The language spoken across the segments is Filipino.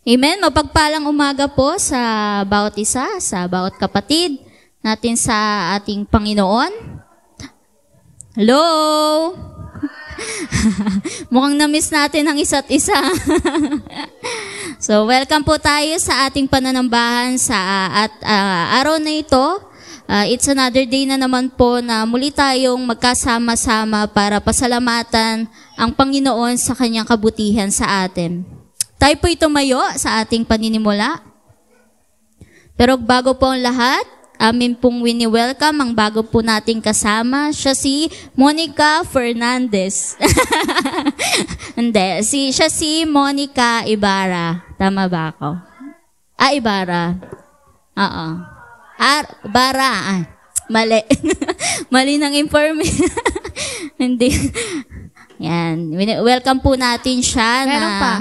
Amen. Mapagpalang umaga po sa bawat isa, sa bawat kapatid natin sa ating Panginoon. Hello! Mukhang na-miss natin ang isa't isa. So, welcome po tayo sa ating pananambahan sa araw na ito. It's another day na naman po na muli tayong magkasama-sama para pasalamatan ang Panginoon sa kanyang kabutihan sa atin. Tayo po tumayo sa ating paninimula. Pero bago po ang lahat, amin pong wini-welcome ang bago po nating kasama. Siya si Monica Fernandez. Hindi, siya si Monica Ibarra. Tama ba ako? Ibarra. Oo. Ibarra. Mali. Mali ng information. Hindi. Yan. Welcome po natin siya. Meron pa.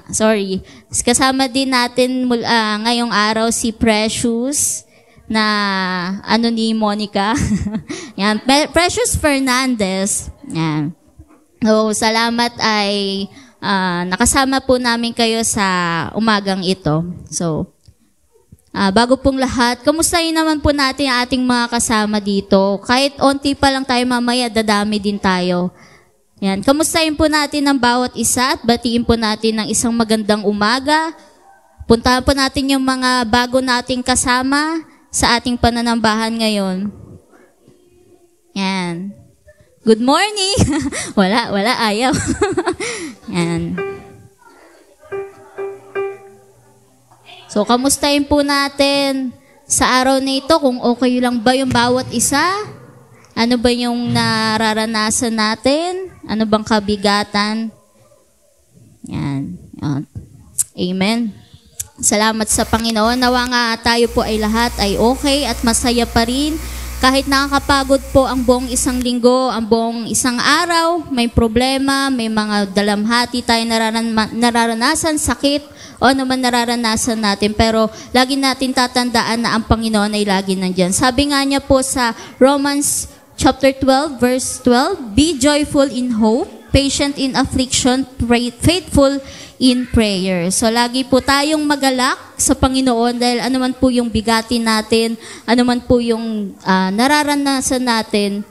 Sorry. Kasama din natin ngayong araw si Precious na ni Monica. Yan, Precious Fernandez. Yan. So, salamat ay nakasama po namin kayo sa umagang ito. So, bago pong lahat, kamustahin naman po natin ang ating mga kasama dito. Kahit onti pa lang tayo mamaya, dadami din tayo. Yan. Kamustahin po natin ang bawat isa at batiin po natin ng isang magandang umaga. Puntahan po natin yung mga bago nating kasama sa ating pananambahan ngayon. Yan. Good morning! wala, ayaw. Yan. So, kamustahin po natin sa araw na ito kung okay lang ba yung bawat isa? Ano ba yung nararanasan natin? Ano bang kabigatan? Yan. Amen. Salamat sa Panginoon. Nawa nga tayo po ay lahat ay okay at masaya pa rin. Kahit nakakapagod po ang buong isang linggo, ang buong isang araw, may problema, may mga dalamhati tayo nararanasan, sakit, o naman nararanasan natin. Pero lagi natin tatandaan na ang Panginoon ay lagi nandyan. Sabi nga niya po sa Romans Chapter 12, verse 12, be joyful in hope, patient in affliction, faithful in prayer. So, lagi po tayong magalak sa Panginoon dahil anuman po yung bigatin natin, anuman po yung nararanasan natin,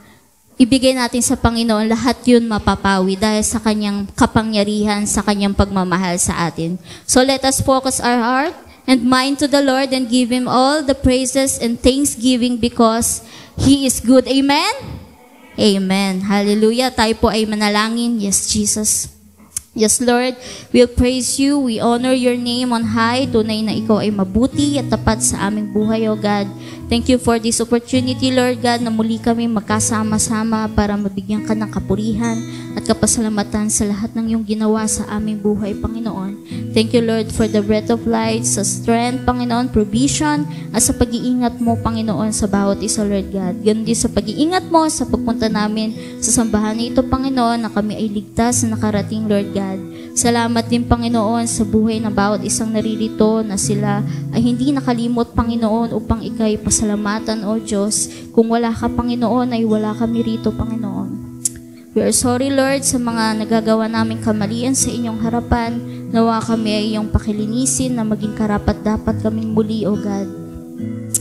ibigay natin sa Panginoon, lahat yun mapapawi dahil sa kanyang kapangyarihan, sa kanyang pagmamahal sa atin. So, let us focus our heart and mind to the Lord and give Him all the praises and thanksgiving because He is good. Amen? Amen. Hallelujah. Tayo po ay manalangin. Yes, Jesus. Yes, Lord. We'll praise You. We honor Your name on high. Tunay na Ikaw ay mabuti at tapat sa aming buhay, O God. Thank You for this opportunity, Lord God, na muli kami magkasama-sama para mabigyan Ka ng kapurihan at kapasalamatan sa lahat ng Iyong ginawa sa aming buhay, Panginoon. Thank You, Lord, for the breath of life, sa strength, Panginoon, provision, at sa pag-iingat Mo, Panginoon, sa bawat isa, Lord God. Ganun din sa pag-iingat Mo sa pagpunta namin sa sambahan nito, Panginoon, na kami ay ligtas na nakarating, Lord God. Salamat din, Panginoon, sa buhay ng bawat isang naririto na sila ay hindi nakalimot, Panginoon, upang Ika'y pasalamatan, O Diyos. Kung wala Ka, Panginoon, ay wala kami rito, Panginoon. We are sorry, Lord, sa mga nagagawa naming kamalian sa Inyong harapan. Nawa kami ay Iyong pakilinisin na maging karapat-dapat kaming muli, O God.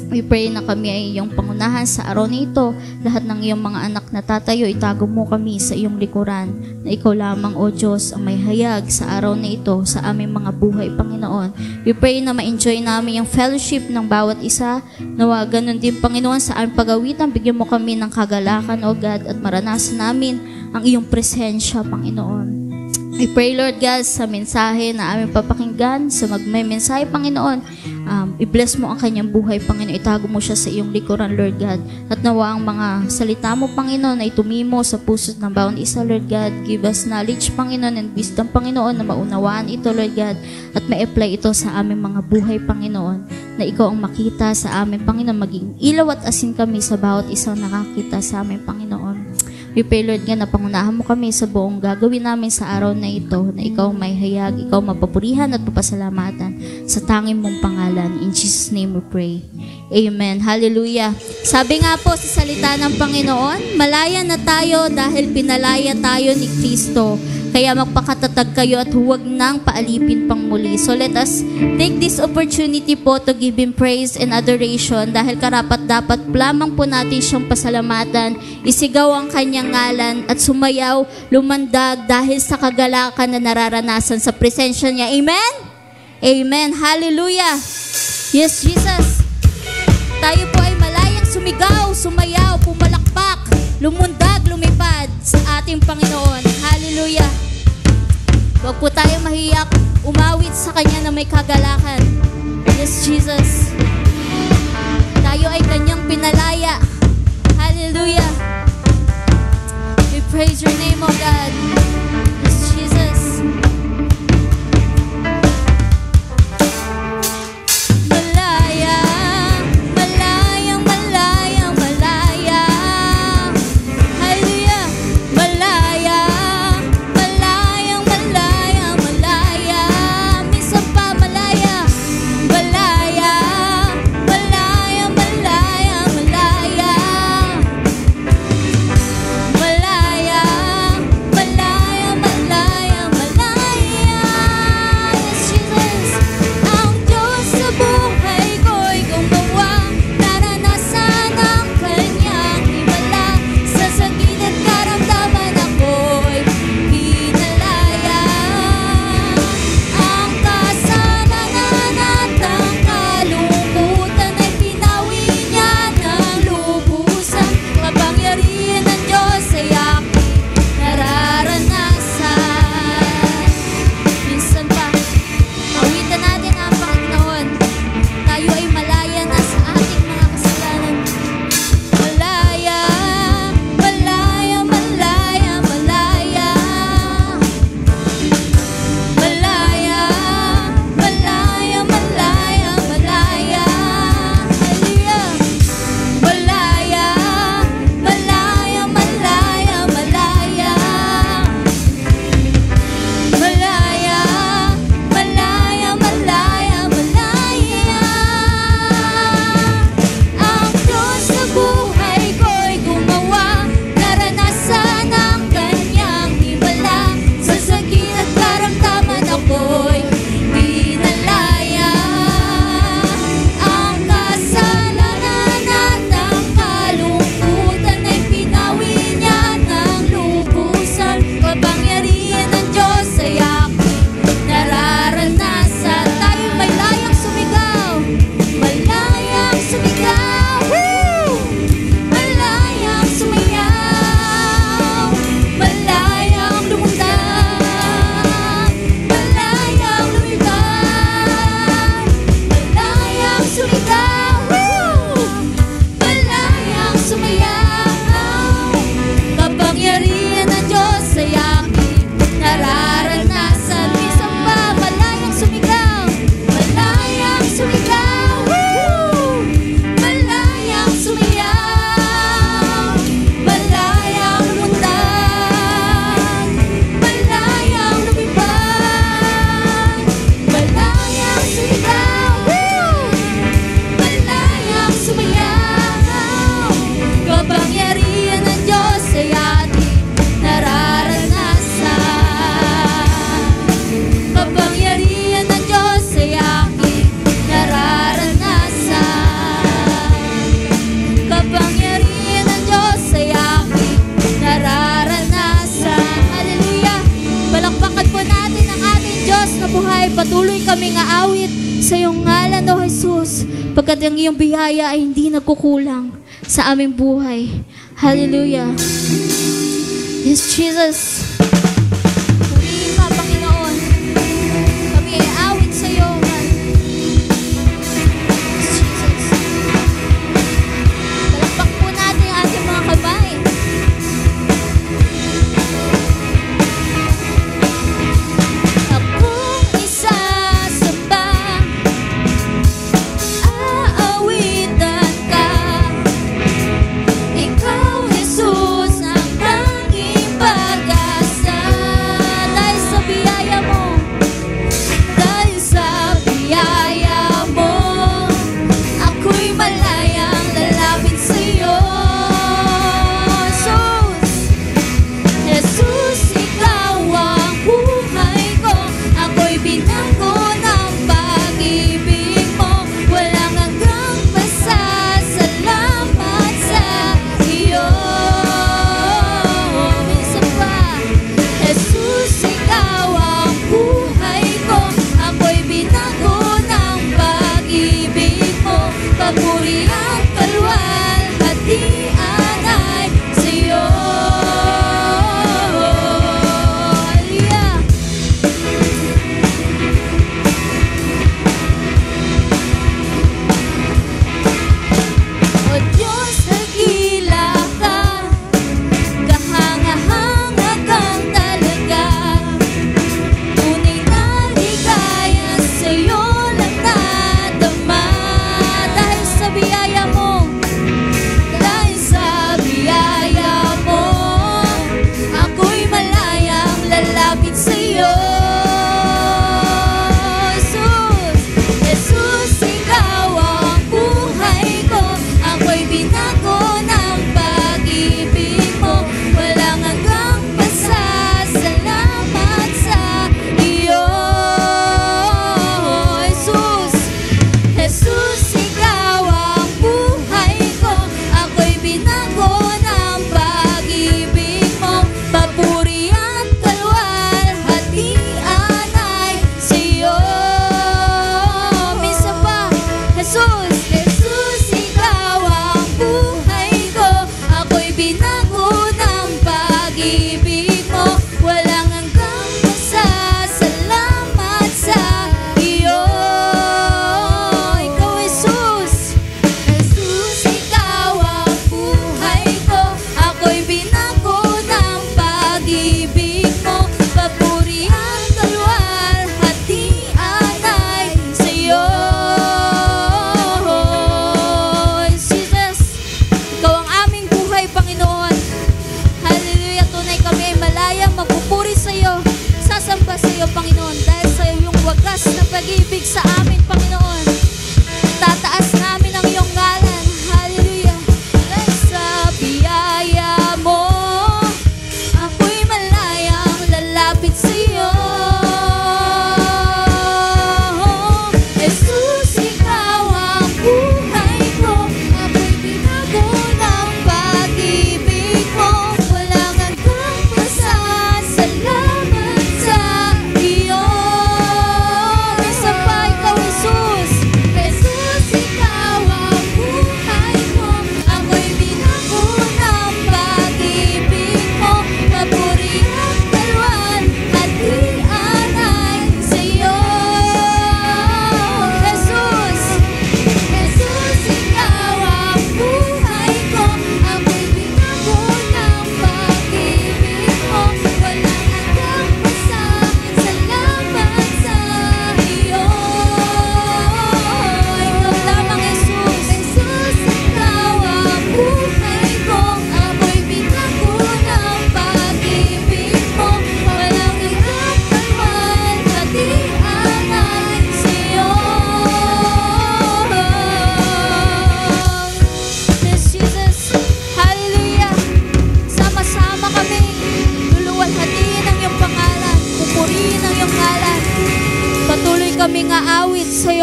We pray na kami ay Iyong pangunahan sa araw na ito. Lahat ng Iyong mga anak na tatayo, itago Mo kami sa Iyong likuran, na Ikaw lamang, O Diyos, ang may hayag sa araw na ito sa aming mga buhay, Panginoon. We pray na ma-enjoy namin yung fellowship ng bawat isa. Nawa ganun din, Panginoon, sa aming pag-awitan, bigyan Mo kami ng kagalakan, O God, at maranasan namin ang Iyong presensya, Panginoon. We pray, Lord God, sa mensahe na aming papakinggan, sa magme-mensahe, Panginoon, i-bless Mo ang kanyang buhay, Panginoon. Itago Mo siya sa Iyong likuran, Lord God. At nawa ang mga salita Mo, Panginoon, ay tumimo sa puso ng bawat isa, Lord God. Give us knowledge, Panginoon, and wisdom, Panginoon, na maunawaan ito, Lord God, at ma-apply ito sa aming mga buhay, Panginoon, na Ikaw ang makita sa amin, Panginoon, maging ilaw at asin kami sa bawat isang nakakita sa amin, Panginoon. We pray, Lord, nga na pangunahan Mo kami sa buong gagawin namin sa araw na ito, na Ikaw may hayag, Ikaw mapapurihan at papasalamatan sa tanging Mong pangalan. In Jesus' name we pray. Amen. Hallelujah. Sabi nga po sa salita ng Panginoon, malaya na tayo dahil pinalaya tayo ni Kristo. Kaya magpakatatag kayo at huwag nang paalipin pang muli. So let us take this opportunity po to give Him praise and adoration dahil karapat-dapat lamang po natin siyang pasalamatan, isigaw ang kanyang ngalan at sumayaw, lumandag dahil sa kagalakan na nararanasan sa presensya niya. Amen? Amen. Hallelujah. Yes, Jesus. Tayo po ay malayang sumigaw, sumayaw, pumalakpak, lumundag, lumipad sa ating Panginoon. Hallelujah. Huwag po tayo mahiyak, umawit sa Kanya na may kagalakan. Yes, Jesus. Tayo ay Kanyang pinalaya. Hallelujah. We praise your name, O God. Yes, Jesus. Malaya, malayang, malayang, malaya. Hallelujah. Malaya, malayang, malayang, malaya. Minsan pa malaya. Malaya, malayang, malayang, malaya. Malaya, malayang, malayang, malaya. Yes, Jesus. Ang Diyos sa buhay ko'y gumawa, naranasan ang Kanyang himala. Sa sakit at karamdaman ako'y pinalaya. Ang kasalanan at ang kalungkutan ay pinawi niya ng lubusan. Kapangyarihan ng Diyos ay aking nararanasan. Minsan pa, awitan natin ang Panginoon. Tayo ay malaya na sa ating mga kasalanan. Malaya, malaya, malaya, malaya. Malaya, malaya, malaya, malaya. Hallelujah. Malaya, malaya, malaya, malaya. Malaya, malaya, malaya, malaya. Ang Diyos sa buhay ko'y gumawa, naranasan ang Kanyang himala. Sa sakit at karamdaman ako'y pinalaya. Ang kasalanan at ang kalungkutan ay pinawi niya ng lubusan. Kapangyarihan ng Diyos ay aking nararanasan. Tayo may layang sumigaw. Malayang sumigaw. Woo! Malayang sumayaw. Malayang lumundag. Malayang lumipad. Malayang sumigaw. Woo! Malayang sumayaw. Kapangyarihan ng Diyos ay aking nararanasan. Minsan pa, malayang sumigaw. Malayang sumigaw. Woo! Malayang sumayaw. Malayang lumundag. Malayang lumipad. Malayang sumigaw. Woo! Malayang sumayaw. Kapangyarihan ng Diyos ay ating nararanasan. Kapangyarihan ng Diyos ay aking nararanasan. Kapangyarihan ng Diyos ay aking nararanasan. Hallelujah! Palakpakan po natin ang ating Diyos na buhay. Patuloy kaming aawit sa iyong ngalan, O Jesus, pagkat ang iyong biyaya ay hindi nagkukulang sa aming buhay. Hallelujah! Yes, Jesus. Purihin ka, Panginoon. Kami ay awit sa iyo, God. Yes, Jesus. Palakpak po natin ang ating mga kamay. Akong isasamba, aawitan ka. Ikaw, Jesus, ang tanging pag-asa.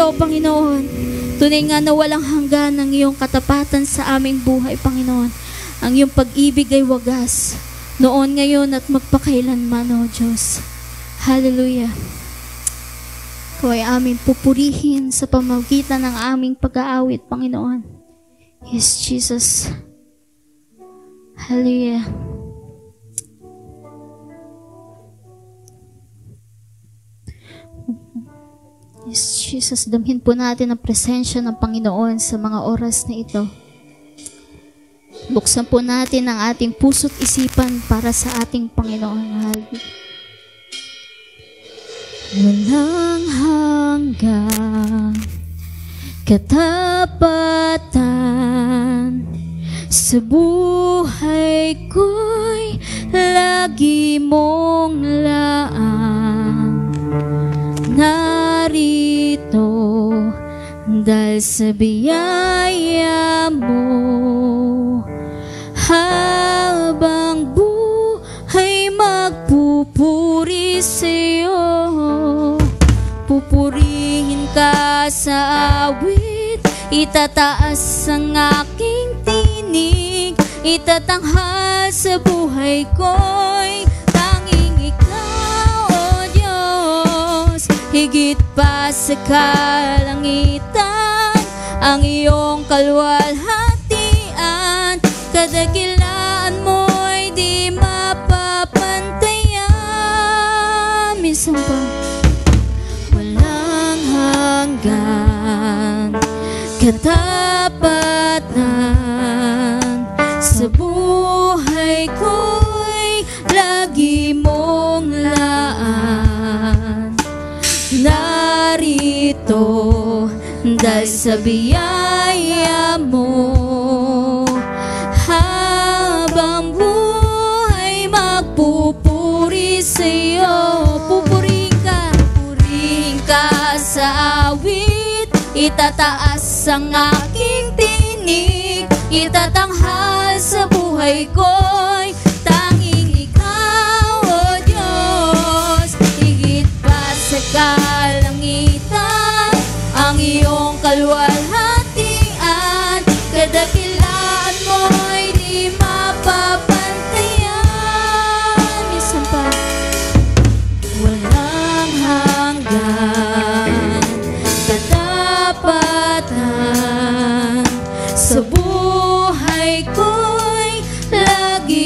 iyo, Panginoon. Tunay nga na walang hanggan ang iyong katapatan sa aming buhay, Panginoon. Ang iyong pag-ibig ay wagas, noon, ngayon, at magpakailanman, O Diyos. Hallelujah. Ikaw ay aming pupurihin sa pamamagitan ng aming pag-aawit, Panginoon. Yes, Jesus. Hallelujah. Yes, Jesus, damhin po natin ang presensya ng Panginoon sa mga oras na ito. Buksan po natin ang ating puso't isipan para sa ating Panginoon. Hallelujah. Walang hanggang katapatan sa buhay ko'y lagi mong laan. Narito dahil sa biyaya mo, habang buhay magpupuri sa'yo. Pupurihin ka sa awit, itataas ang aking tinig, itatanghal sa buhay ko'y tanging ikaw, O Diyos. Higit pa sa kalangitan, ang iyong kalwalhatian, kadakilaan mo'y di mapapantayan. Minsan pa, walang hanggan katapatan sa buhay ko'y lagi mong laan. Narito dahil sa biyaya mo, habang buhay magpupuri sa'yo. Pupurihin ka sa awit, itataas ang aking tinig, itatanghal sa buhay ko'y tanging ikaw, O Diyos. Higit pa sa kalangitan, ang iyong kalwalhatian, kadakilaan mo'y di mapapantayan. Minsan pa, walang hanggan katapatan sa buhay ko'y lagi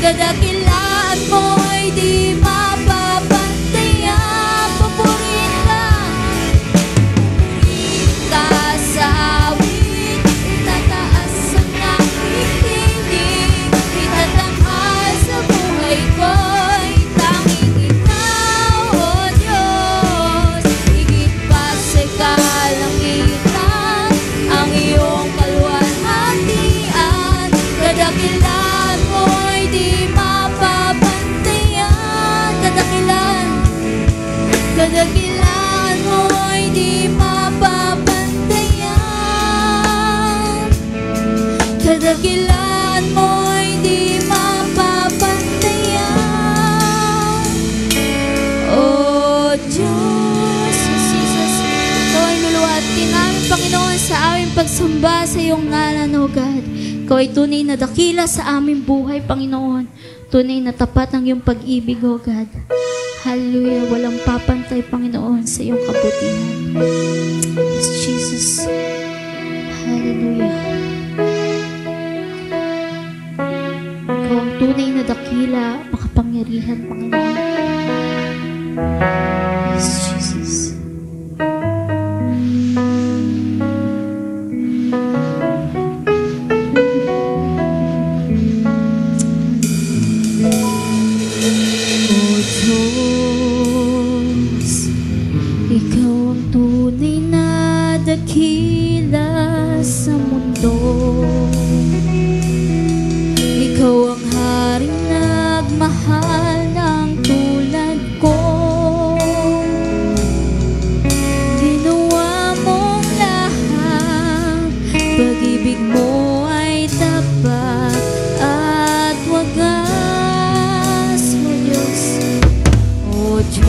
Kadakilaan mo'y di mapapantayan. Papurihin ka sa awit, itataas ang aking tinig, itatanghal sa buhay ko'y tanging ikaw, O Diyos. Higit pa sa kalangitan ang iyong kaluwalhatian. Kadakilaan mo'y di mapapantayan. Kadakilaan mo'y di mapapantayan. Kadakilaan mo'y di mapapantayan. O Diyos, Jesus, Ikaw ay luluhati namin, Panginoon, sa aming pagsamba sa iyong ngalan, O God. Ikaw ay tunay na dakila sa aming buhay, Panginoon. Tunay na tapat ang iyong pag-ibig, O God. Hallelujah. Walang papantay, Panginoon, sa iyong kabutihan. Yes, Jesus. Hallelujah. Ikaw ang tunay na dakila, makapangyarihan, Panginoon. Yes, Jesus. Ikaw ang tunay na dakila sa mundo. Ikaw ang haring nagmahal ng tulad ko. Ginawa mong lahat, pag-ibig mo ay tapat at wagas, O Diyos. O Diyos,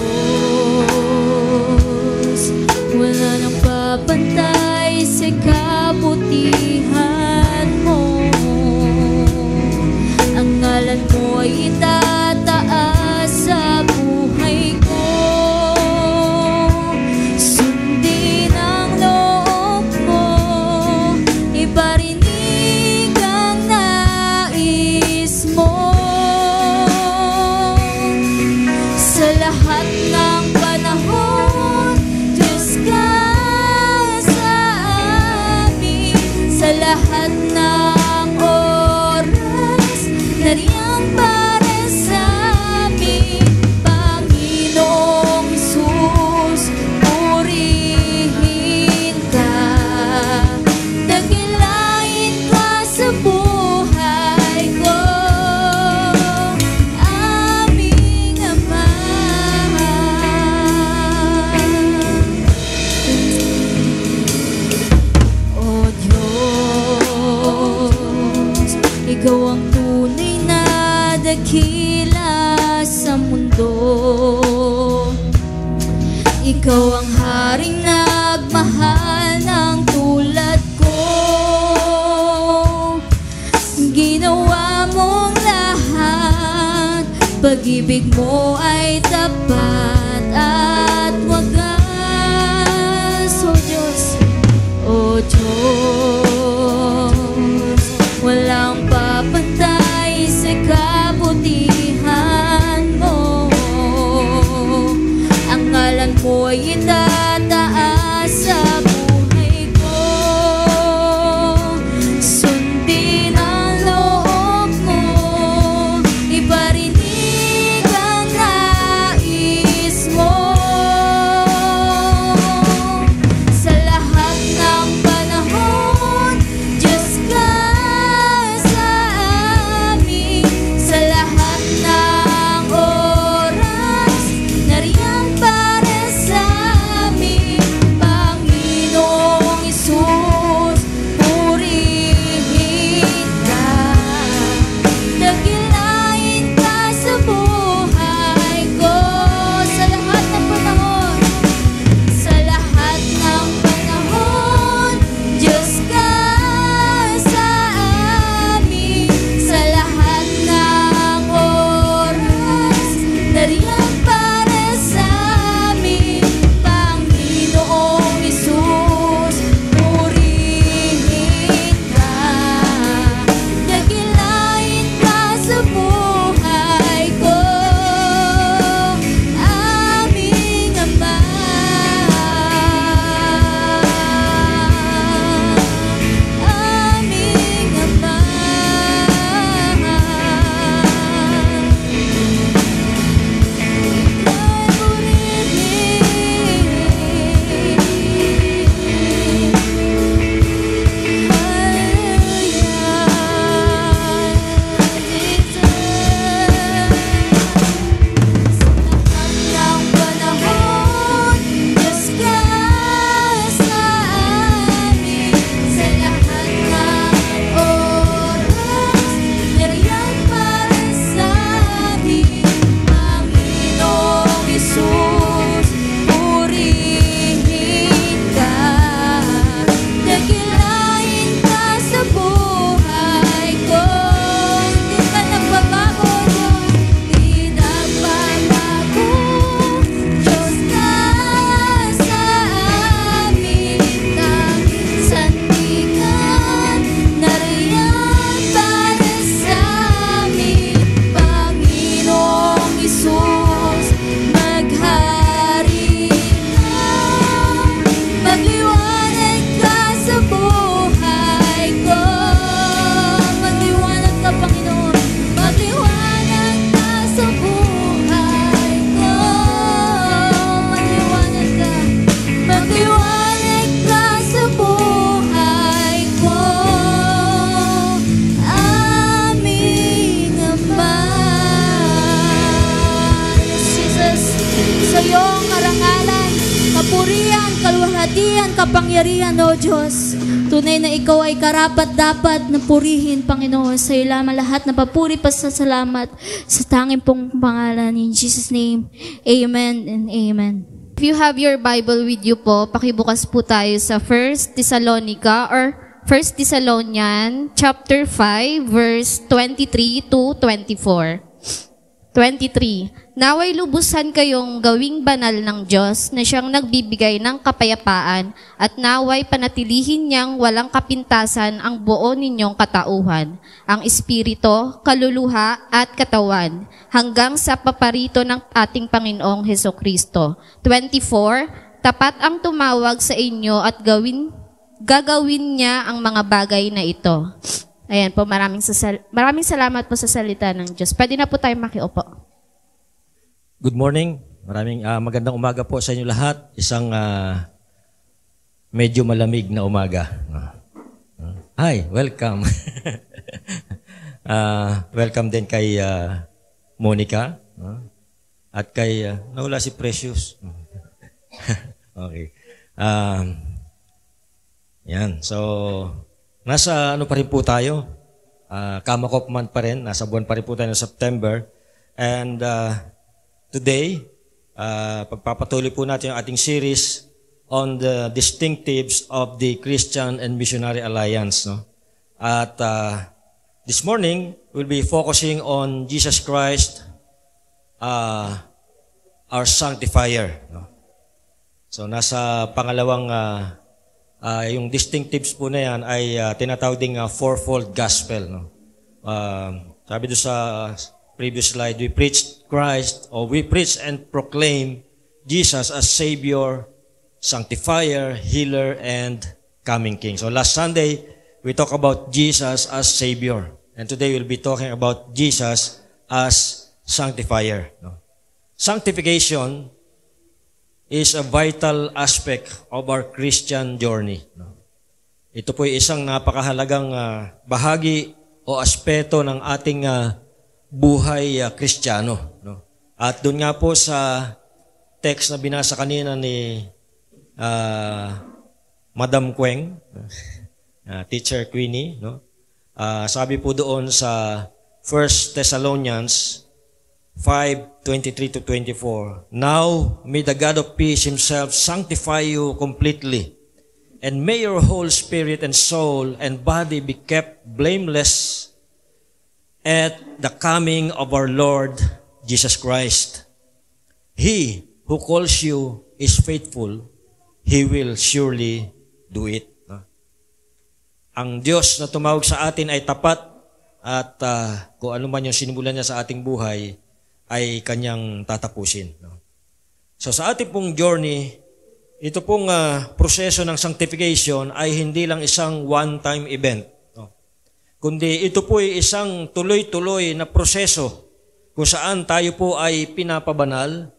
wala nang papantay sa kabutihan mo. Ang ngalan mo ay itataas sa buhay ko. Sundin ang loob mo, iparinig ang nais mo. Sa lahat ng panahon, Diyos ka sa amin. Sa lahat ng oras, nariyang para sa amin. Panginoong Jesus, purihin ka. Dakilain ka sa buhay ko, aming Ama. O Diyos, Ikaw ang tunay na dakila sa mundo. Ikaw ang haring nagmahal ng tulad ko. Ginawa mong lahat, pag-ibig mo ay tapat at wagas, O Diyos. O Diyos, walang papantay sa kabutihan mo. Ang ngalan mo ay itataas sa buhay ko. Sundin ang loob mo, iparinig ang nais mo. Sa lahat ng panahon, Diyos ka sa sa iyo ang karangalan, kapurihan, kaluwalhatian, kapangyarihan, O Diyos. Tunay na ikaw ay karapat-dapat na purihin, Panginoon. Sa iyo lamang lahat na papuri, pasasalamat sa tanging pong pangalan. In Jesus' name, Amen and Amen. If you have your Bible with you po, pakibukas po tayo sa 1 Thessalonica or 1 Thessalonians chapter 5 verse 23 to 24. 23. Naway lubusan kayong gawing banal ng Diyos na siyang nagbibigay ng kapayapaan at naway panatilihin niyang walang kapintasan ang buo ninyong katauhan, ang espiritu, kaluluha at katawan, hanggang sa paparito ng ating Panginoong Hesukristo. 24. Tapat ang tumawag sa inyo at gagawin niya ang mga bagay na ito. Ayan po, maraming salamat po sa salita ng Diyos. Pwede na po tayo makiupo. Good morning. Magandang umaga po sa inyo lahat. Isang medyo malamig na umaga. Hi, welcome. Welcome din kay Monica. At kay, nawala si Precious. Okay. Yan, so nasa ano pa rin po tayo, Kamakop month pa rin, nasa buwan pa rin po tayo ng September. And today, pagpapatuloy po natin yung ating series on the distinctives of the Christian and Missionary Alliance. No? At this morning, we'll be focusing on Jesus Christ, our Sanctifier. No? So nasa pangalawang yung distinctives po na yan ay tinatawag ding fourfold gospel. No? Sabi doon sa previous slide, we preach and proclaim Jesus as Savior, Sanctifier, Healer, and Coming King. So last Sunday, we talked about Jesus as Savior. And today we'll be talking about Jesus as Sanctifier. No? Sanctification is a vital aspect of our Christian journey. Ito po ay isang napakahalagang bahagi o aspeto ng ating buhay Kristiyano. At doon nga po sa text na binasa kanina ni Madam Queng, Teacher Queenie, sabi po doon sa 1 Thessalonians 5:23 to 24. Now, may the God of peace himself sanctify you completely, and may your whole spirit and soul and body be kept blameless at the coming of our Lord Jesus Christ. He who calls you is faithful. He will surely do it. Ang Diyos na tumawag sa atin ay tapat at kung ano man yung sinimulan niya sa ating buhay, ay kanyang tatapusin. So sa ating pong journey, ito pong proseso ng sanctification ay hindi lang isang one-time event. Kundi ito po ay isang tuloy-tuloy na proseso kung saan tayo po ay pinapabanal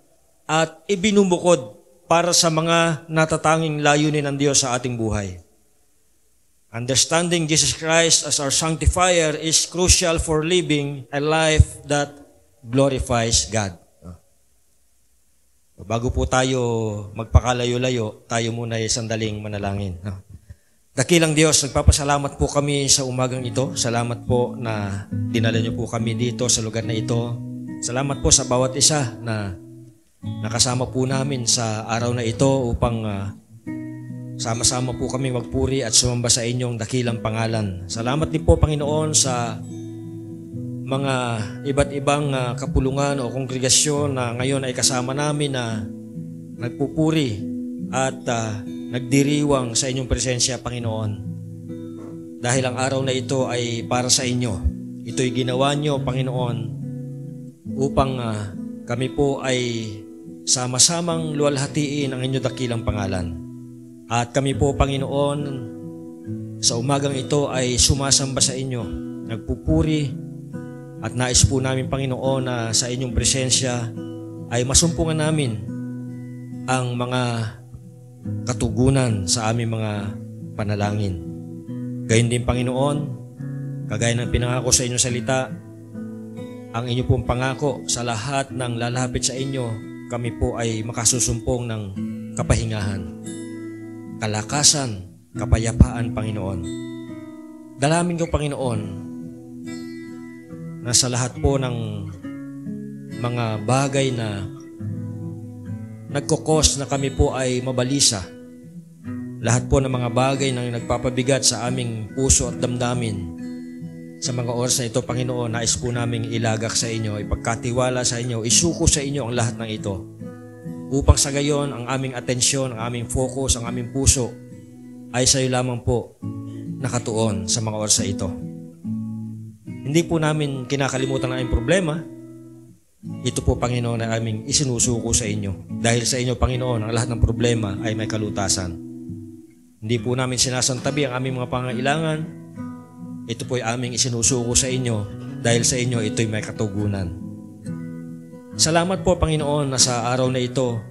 at ibinubukod para sa mga natatanging layunin ng Diyos sa ating buhay. Understanding Jesus Christ as our sanctifier is crucial for living a life that glorifies God. Bago po tayo magpakalayo-layo, tayo muna ay sandaling manalangin. Dakilang Diyos, nagpapasalamat po kami sa umagang ito. Salamat po na dinala niyo po kami dito sa lugar na ito. Salamat po sa bawat isa na nakasama po namin sa araw na ito upang sama-sama po kami magpuri at sumamba sa inyong dakilang pangalan. Salamat din po, Panginoon, sa mga iba't ibang kapulungan o kongregasyon na ngayon ay kasama namin na nagpupuri at nagdiriwang sa inyong presensya, Panginoon. Dahil ang araw na ito ay para sa inyo. Ito'y ginawa niyo, Panginoon, upang kami po ay sama-samang luwalhatiin ang inyong dakilang pangalan. At kami po, Panginoon, sa umagang ito ay sumasamba sa inyo, nagpupuri. At nais po namin, Panginoon, na sa inyong presensya ay masumpungan namin ang mga katugunan sa aming mga panalangin. Gayon din, Panginoon, kagaya ng pinangako sa inyong salita, ang inyong pong pangako sa lahat ng lalapit sa inyo kami po ay makasusumpong ng kapahingahan, kalakasan, kapayapaan, Panginoon. Dalangin ko, Panginoon, na sa lahat po ng mga bagay na nagkukos na kami po ay mabalisa, lahat po ng mga bagay na nagpapabigat sa aming puso at damdamin, sa mga oras na ito, Panginoon, nais po naming ilagak sa inyo, ipagkatiwala sa inyo, isuko sa inyo ang lahat ng ito, upang sa gayon ang aming atensyon, ang aming focus, ang aming puso ay sa iyo lamang po nakatuon sa mga oras na ito. Hindi po namin kinakalimutan ang aming problema. Ito po, Panginoon, na aming isinusuko sa inyo. Dahil sa inyo, Panginoon, ang lahat ng problema ay may kalutasan. Hindi po namin sinasantabi ang aming mga pangailangan. Ito po ay aming isinusuko sa inyo. Dahil sa inyo, ito'y may katugunan. Salamat po, Panginoon, na sa araw na ito,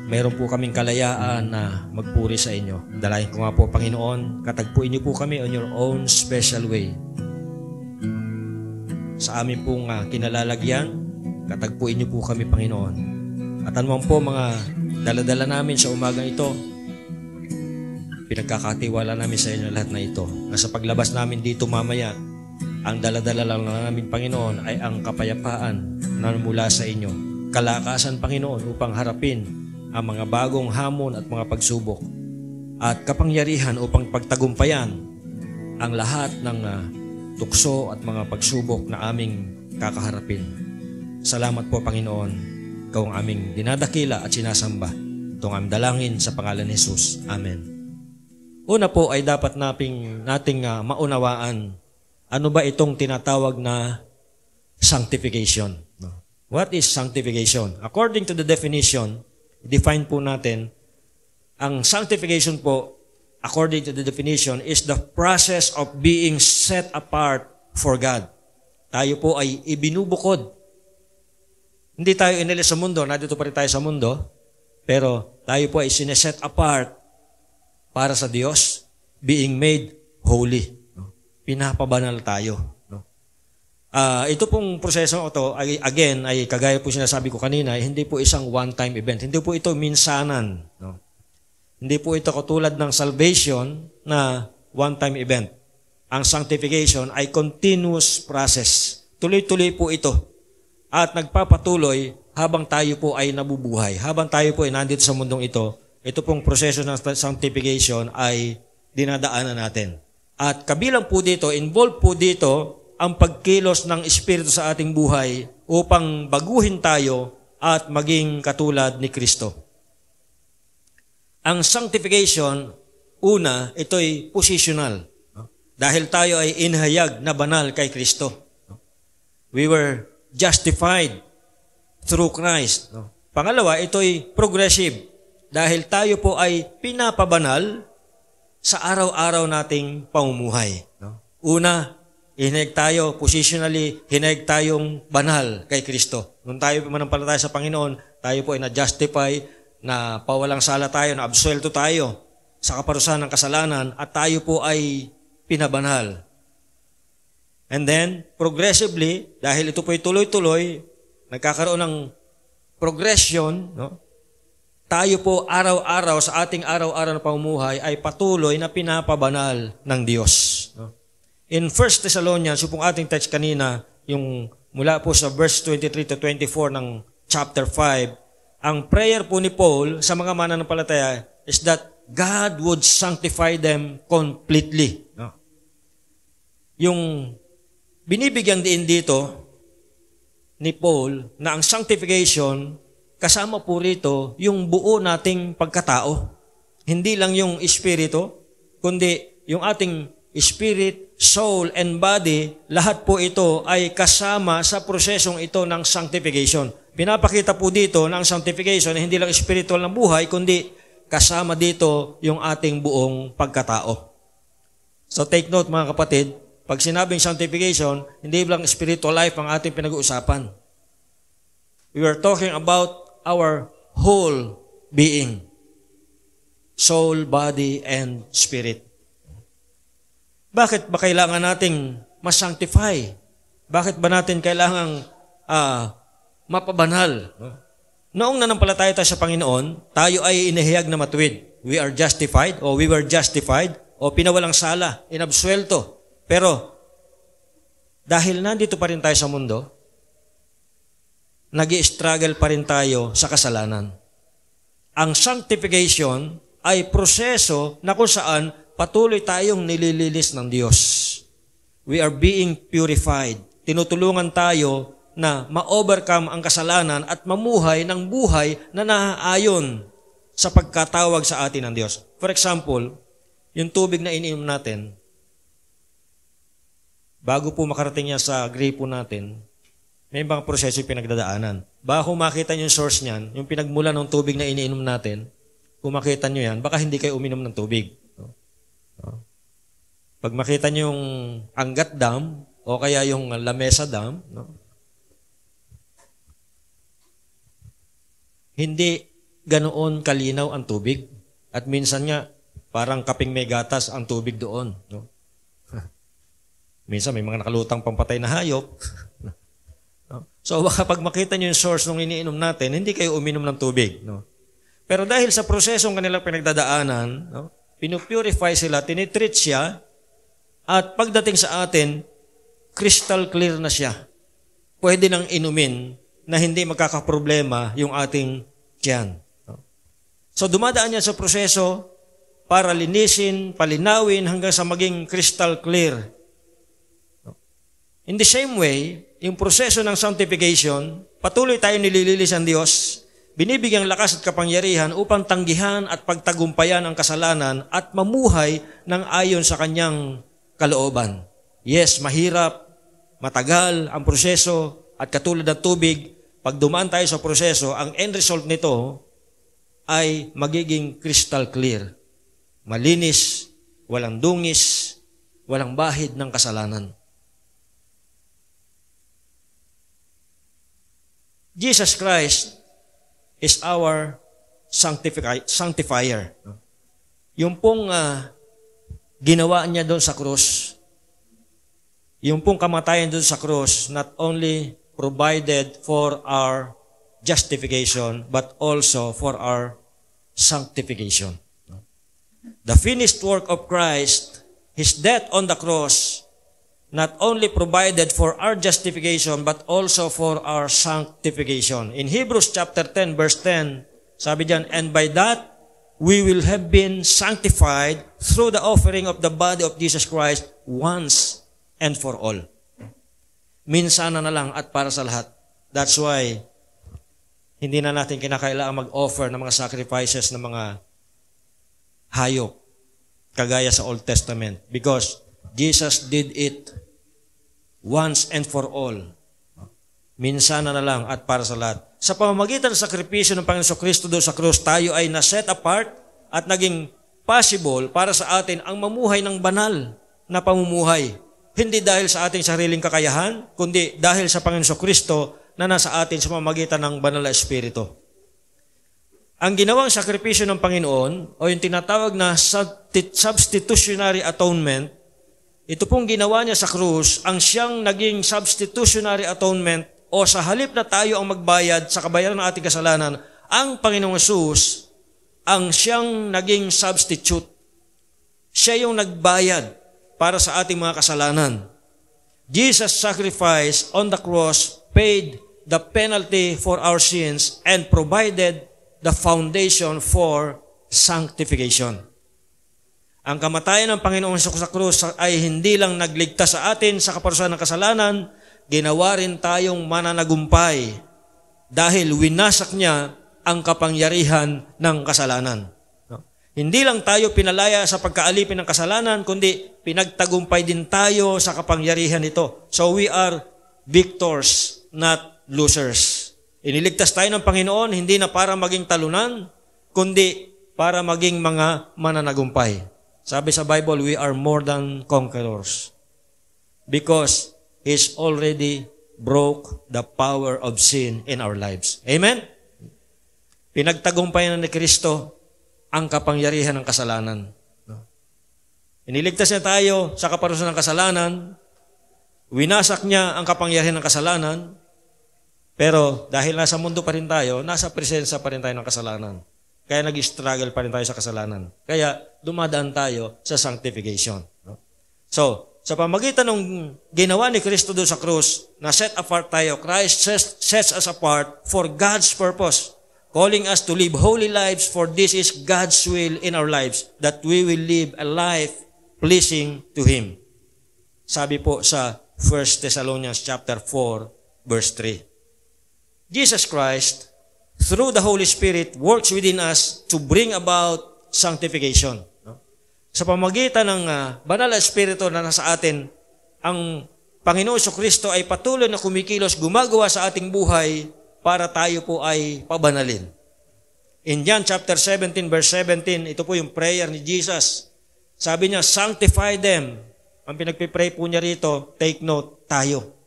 meron po kaming kalayaan na magpuri sa inyo. Dalayan ko nga po, Panginoon, katagpuin niyo po kami on your own special way. Sa amin pong kinalalagyan, katagpuin niyo po kami, Panginoon. At anumang po mga daladala namin sa umagang ito, pinagkakatiwala namin sa inyo lahat na ito. Na sa paglabas namin dito mamaya, ang daladala lang namin, Panginoon, ay ang kapayapaan na mula sa inyo. Kalakasan, Panginoon, upang harapin ang mga bagong hamon at mga pagsubok. At kapangyarihan upang pagtagumpayan ang lahat ng tukso at mga pagsubok na aming kakaharapin. Salamat po, Panginoon. Ikaw ang aming dinadakila at sinasamba. Itong aming dalangin sa pangalan ni Jesus. Amen. Una po ay dapat nating maunawaan ano ba itong tinatawag na sanctification. What is sanctification? According to the definition, define po natin, ang sanctification po, according to the definition, is the process of being set apart for God. Tayo po ay ibinubukod. Hindi tayo inalis sa mundo, nandito pa rin tayo sa mundo, pero tayo po ay sineset apart para sa Diyos, being made holy. Pinapabanal tayo. Ito pong proseso ito, again, ay kagaya po sinasabi ko kanina, hindi po isang one-time event. Hindi po ito minsanan. Hindi po ito katulad ng salvation na one-time event. Ang sanctification ay continuous process. Tuloy-tuloy po ito. At nagpapatuloy habang tayo po ay nabubuhay. Habang tayo po ay nandito sa mundong ito pong proseso ng sanctification ay dinadaanan natin. At kabilang po dito, involved po dito, ang pagkilos ng Espiritu sa ating buhay upang baguhin tayo at maging katulad ni Kristo. Ang sanctification, una, ito'y positional. Dahil tayo ay inhayag na banal kay Kristo. We were justified through Christ. Pangalawa, ito'y progressive. Dahil tayo po ay pinapabanal sa araw-araw nating pamumuhay. Una, hinayag tayo, positionally, hinayag tayong banal kay Kristo. Nung tayo manampalataya sa Panginoon, tayo po ay na-justify, na pawalang sala tayo, na absuelto tayo sa kaparusahan ng kasalanan, at tayo po ay pinabanal. And then, progressively, dahil ito po ay tuloy-tuloy, nagkakaroon ng progression, tayo po araw-araw sa ating araw-araw na pamumuhay ay patuloy na pinapabanal ng Diyos. In 1 Thessalonians, yung pong ating text kanina, yung mula po sa verse 23 to 24 ng chapter 5, ang prayer po ni Paul sa mga mananampalataya is that God would sanctify them completely. Yung binibigyan din dito ni Paul na ang sanctification, kasama po rito yung buo nating pagkatao. Hindi lang yung espiritu, kundi yung ating spirit, soul, and body, lahat po ito ay kasama sa prosesong ito ng sanctification. Pinapakita po dito na ang sanctification ay hindi lang spiritual na buhay, kundi kasama dito yung ating buong pagkatao. So take note mga kapatid, pag sinabing sanctification, hindi lang spiritual life ang ating pinag-uusapan. We are talking about our whole being. Soul, body, and spirit. Bakit ba kailangan nating mas-sanctify? Bakit ba natin kailangang mapabanal. Noong nanampalataya tayo sa Panginoon, tayo ay inihayag na matuwid. We are justified o we were justified o pinawalang sala, inabsuelto. Pero dahil nandito pa rin tayo sa mundo, nag-i-struggle pa rin tayo sa kasalanan. Ang sanctification ay proseso na kung saan patuloy tayong nilililis ng Diyos. We are being purified. Tinutulungan tayo na ma-overcome ang kasalanan at mamuhay ng buhay na naaayon sa pagkatawag sa atin ng Diyos. For example, yung tubig na iniinom natin, bago po makarating niya sa gripo natin, may mga proseso yung pinagdadaanan. Bago makita niyo yung source niyan, yung pinagmula ng tubig na iniinom natin, kung makita niyo yan, baka hindi kayo uminom ng tubig. Pag makita niyo yung Angat Dam, o kaya yung Lamesa Dam, hindi ganoon kalinaw ang tubig. At minsan nga, parang kaping may gatas ang tubig doon. No? Minsan may mga nakalutang pampatay na hayop. No? So kapag makita nyo yung source ng iniinom natin, hindi kayo uminom ng tubig. No? Pero dahil sa prosesong kanilang pinagdadaanan, no? Pinupurify sila, tinitreat siya, at pagdating sa atin, crystal clear na siya. Pwede nang inumin na hindi magkakaproblema yung ating tiyan. So dumadaan yan sa proseso para linisin, palinawin hanggang sa maging crystal clear. In the same way, yung proseso ng sanctification, patuloy tayo nilililis ang Diyos, binibigyang lakas at kapangyarihan upang tanggihan at pagtagumpayan ang kasalanan at mamuhay ng ayon sa kanyang kalooban. Yes, mahirap, matagal ang proseso at katulad ng tubig, pag dumaan tayo sa proseso, ang end result nito ay magiging crystal clear. Malinis, walang dungis, walang bahid ng kasalanan. Jesus Christ is our sanctifier. Yung pong ginawa niya doon sa krus, yung pong kamatayan doon sa krus, not only provided for our justification, but also for our sanctification. The finished work of Christ, His death on the cross, not only provided for our justification, but also for our sanctification. In Hebrews chapter 10, verse 10, sabi diyan, and by that, we will have been sanctified through the offering of the body of Jesus Christ once and for all. Minsan na lang at para sa lahat. That's why, hindi na natin kinakailangan mag-offer ng mga sacrifices ng mga hayop, kagaya sa Old Testament. Because Jesus did it once and for all. Minsan na lang at para sa lahat. Sa pamamagitan ng sakripisyo ng Panginoon Kristo doon sa krus, tayo ay na-set apart at naging possible para sa atin ang mamuhay ng banal na pamumuhay. Hindi dahil sa ating sariling kakayahan, kundi dahil sa Panginoon Kristo na nasa atin sa pamamagitan ng banal na Espiritu. Ang ginawang sakripisyo ng Panginoon o yung tinatawag na substitutionary atonement, ito pong ginawa niya sa krus, ang siyang naging substitutionary atonement o sa halip na tayo ang magbayad sa kabayaran ng ating kasalanan, ang Panginoong Hesus ang siyang naging substitute. Siya yung nagbayad para sa ating mga kasalanan. Jesus' sacrifice on the cross paid the penalty for our sins and provided the foundation for sanctification. Ang kamatayan ng Panginoong Hesus sa krus ay hindi lang nagligtas sa atin sa kaparusahan ng kasalanan, ginawa rin tayong mananagumpay dahil winasak niya ang kapangyarihan ng kasalanan. Hindi lang tayo pinalaya sa pagkaalipin ng kasalanan, kundi pinagtagumpay din tayo sa kapangyarihan nito. So we are victors, not losers. Iniligtas tayo ng Panginoon, hindi na para maging talunan, kundi para maging mga mananagumpay. Sabi sa Bible, we are more than conquerors. Because He's already broke the power of sin in our lives. Amen? Pinagtagumpayan ni Kristo ang kapangyarihan ng kasalanan. Iniligtas niya tayo sa kaparusahan ng kasalanan, winasak niya ang kapangyarihan ng kasalanan, Pero dahil nasa mundo pa rin tayo, nasa presensya pa rin tayo ng kasalanan. Kaya nag-struggle pa rin tayo sa kasalanan. Kaya dumadaan tayo sa sanctification. So, sa pamagitan ng ginawa ni Kristo doon sa krus, na set apart tayo, Christ sets us apart for God's purpose, calling us to live holy lives, for this is God's will in our lives, that we will live a life pleasing to Him. Sabi po sa 1 Thessalonians chapter 4, verse 3. Jesus Christ, through the Holy Spirit, works within us to bring about sanctification. Sa pamagitan ng banal na Espiritu na nasa atin, ang Panginoon Kristo ay patuloy na kumikilos, gumagawa sa ating buhay para tayo po ay pabanalin. In John chapter 17, verse 17, ito po yung prayer ni Jesus. Sabi niya, sanctify them. Ang pinagpipray po niya rito, take note, tayo.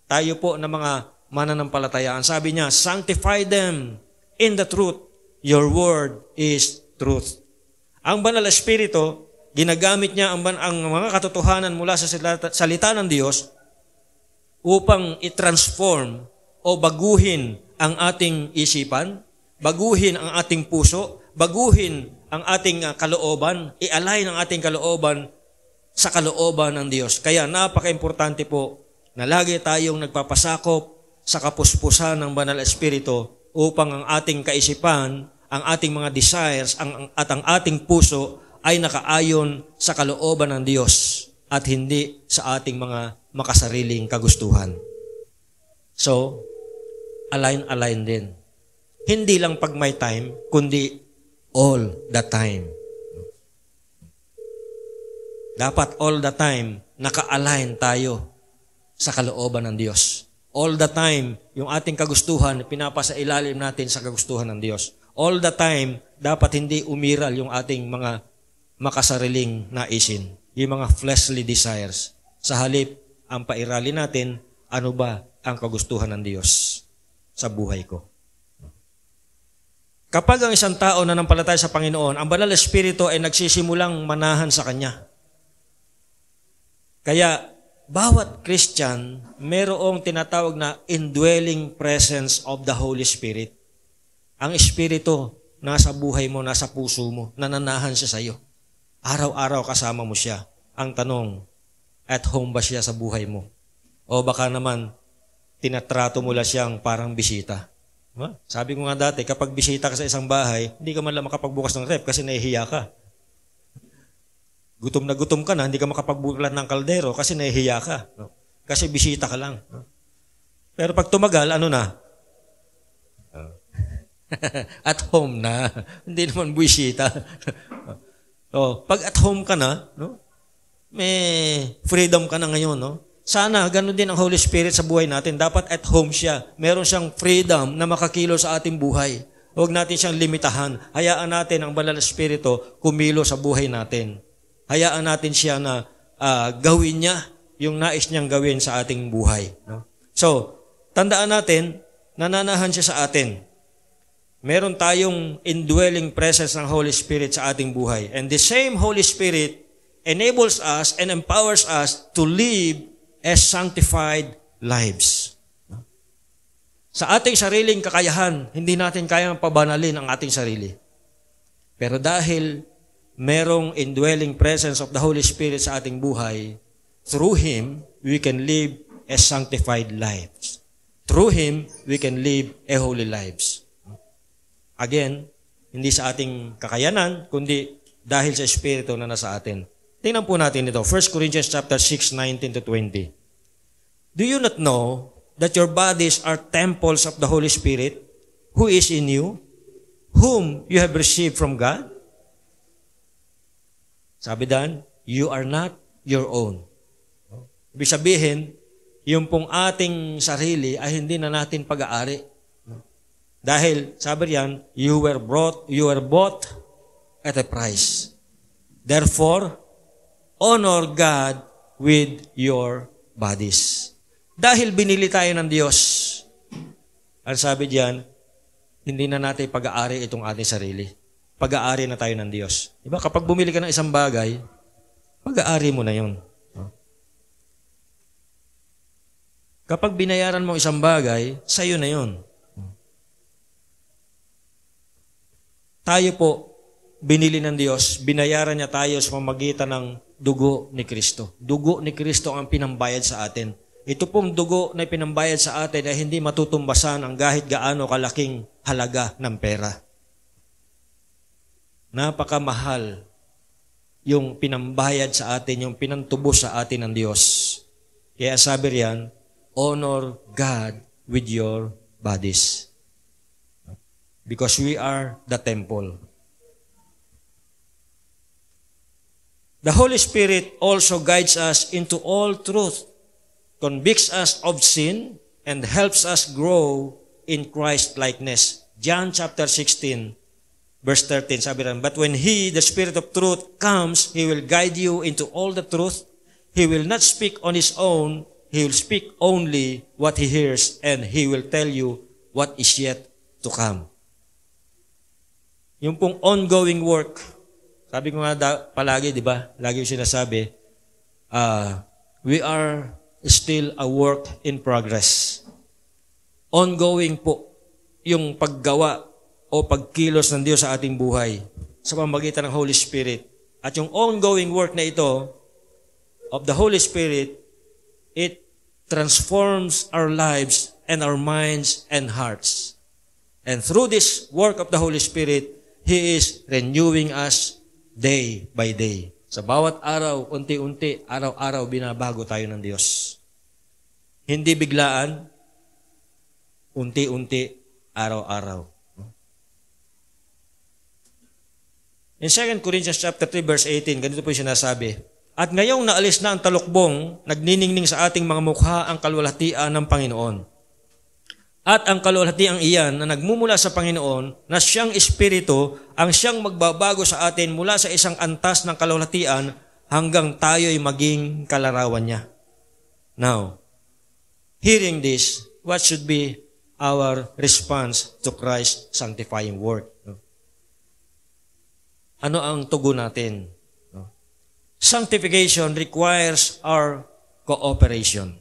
Tayo po na mga mananampalatayaan. Sabi niya, sanctify them in the truth. Your word is truth. Ang banal na Espiritu, ginagamit niya ang mga katotohanan mula sa salita ng Diyos upang i-transform o baguhin ang ating isipan, baguhin ang ating puso, baguhin ang ating kalooban, i-align ang ating kalooban sa kalooban ng Diyos. Kaya napaka-importante po na lagi tayong nagpapasakop sa kapuspusan ng banal na Espiritu upang ang ating kaisipan, ang ating mga desires, at ang ating puso ay nakaayon sa kalooban ng Diyos at hindi sa ating mga makasariling kagustuhan. So, align din. Hindi lang pag may time, kundi all the time. Dapat all the time, naka-align tayo sa kalooban ng Diyos. All the time, yung ating kagustuhan, pinapasailalim natin sa kagustuhan ng Diyos. All the time, dapat hindi umiral yung ating mga makasariling naisin, yung mga fleshly desires. Sa halip, ang pairali natin, ano ba ang kagustuhan ng Diyos sa buhay ko? Kapag ang isang tao na nampalataya sa Panginoon, ang banal na Espiritu ay nagsisimulang manahan sa kanya. Kaya, bawat Christian, mayroong tinatawag na indwelling presence of the Holy Spirit. Ang Espiritu, nasa buhay mo, nasa puso mo, nananahan siya sa iyo. Araw-araw kasama mo siya. Ang tanong, at home ba siya sa buhay mo? O baka naman, tinatrato mo lang siyang parang bisita. Sabi ko nga dati, kapag bisita ka sa isang bahay, hindi ka man lang makapagbukas ng rep kasi nahihiya ka. Gutom na gutom ka na, hindi ka makapagbulat ng kaldero kasi nahihiya ka. Kasi bisita ka lang. Pero pag tumagal, ano na? At home na. Hindi naman bisita. Pag at home ka na, may freedom ka na ngayon. Sana, ganun din ang Holy Spirit sa buhay natin. Dapat at home siya. Meron siyang freedom na makakilo sa ating buhay. Huwag natin siyang limitahan. Hayaan natin ang banal na Espiritu kumilo sa buhay natin. Hayaan natin siya na gawin niya yung nais niyang gawin sa ating buhay. So, tandaan natin, nananahan siya sa atin. Meron tayong indwelling presence ng Holy Spirit sa ating buhay. And the same Holy Spirit enables us and empowers us to live as sanctified lives. Sa ating sariling kakayahan, hindi natin kayang pabanalin ang ating sarili. Pero dahil merong indwelling presence of the Holy Spirit sa ating buhay, through Him, we can live as sanctified lives. Through Him, we can live a holy lives. Again, hindi sa ating kakayanan, kundi dahil sa Espiritu na nasa atin. Tingnan po natin ito. 1 Corinthians chapter 6, 19-20. Do you not know that your bodies are temples of the Holy Spirit, who is in you, whom you have received from God? Sabi dan, you are not your own. Ibig sabihin, yung pong ating sarili ay hindi na natin pag-aari. Dahil, sabi riyan, you were bought at a price. Therefore, honor God with your bodies. Dahil binili tayo ng Diyos, ang sabi diyan, hindi na natin pag-aari itong ating sarili. Pag-aari na tayo ng Diyos. Diba? Kapag bumili ka ng isang bagay, pag-aari mo na yun. Kapag binayaran mo isang bagay, sa'yo na yun. Tayo po, binili ng Diyos, binayaran niya tayo sa pamamagitan ng dugo ni Kristo. Dugo ni Kristo ang pinambayad sa atin. Ito pong dugo na pinambayad sa atin ay hindi matutumbasan ang kahit gaano kalaking halaga ng pera. Napakamahal yung pinambayad sa atin, yung pinantubos sa atin ng Diyos. Kaya sabi riyan, honor God with your bodies. Because we are the temple. The Holy Spirit also guides us into all truth, convicts us of sin, and helps us grow in Christ-likeness. John chapter 16, verse 13, sabi rin, but when He, the Spirit of truth, comes, He will guide you into all the truth. He will not speak on His own. He will speak only what He hears, and He will tell you what is yet to come. Yung pong ongoing work, sabi ko nga palagi, di ba? Lagi yung sinasabi, we are still a work in progress. Ongoing po yung paggawa o pagkilos ng Diyos sa ating buhay sa pamamagitan ng Holy Spirit. At yung ongoing work na ito of the Holy Spirit, it transforms our lives and our minds and hearts. And through this work of the Holy Spirit, He is renewing us day by day. Sa bawat araw, unti-unti, araw-araw, binabago tayo ng Diyos. Hindi biglaan, unti-unti, araw-araw. In 2 Corinthians chapter 3, verse 18, ganito po yung sinasabi, at ngayong naalis na ang talukbong, nagniningning sa ating mga mukha ang kalwalhatian ng Panginoon. At ang kalwalhatiang iyan na nagmumula sa Panginoon, na siyang Espiritu, ang siyang magbabago sa atin mula sa isang antas ng kalwalhatian hanggang tayo'y maging kalarawan niya. Now, hearing this, what should be our response to Christ's sanctifying work? Ano ang tugon natin? Sanctification requires our cooperation.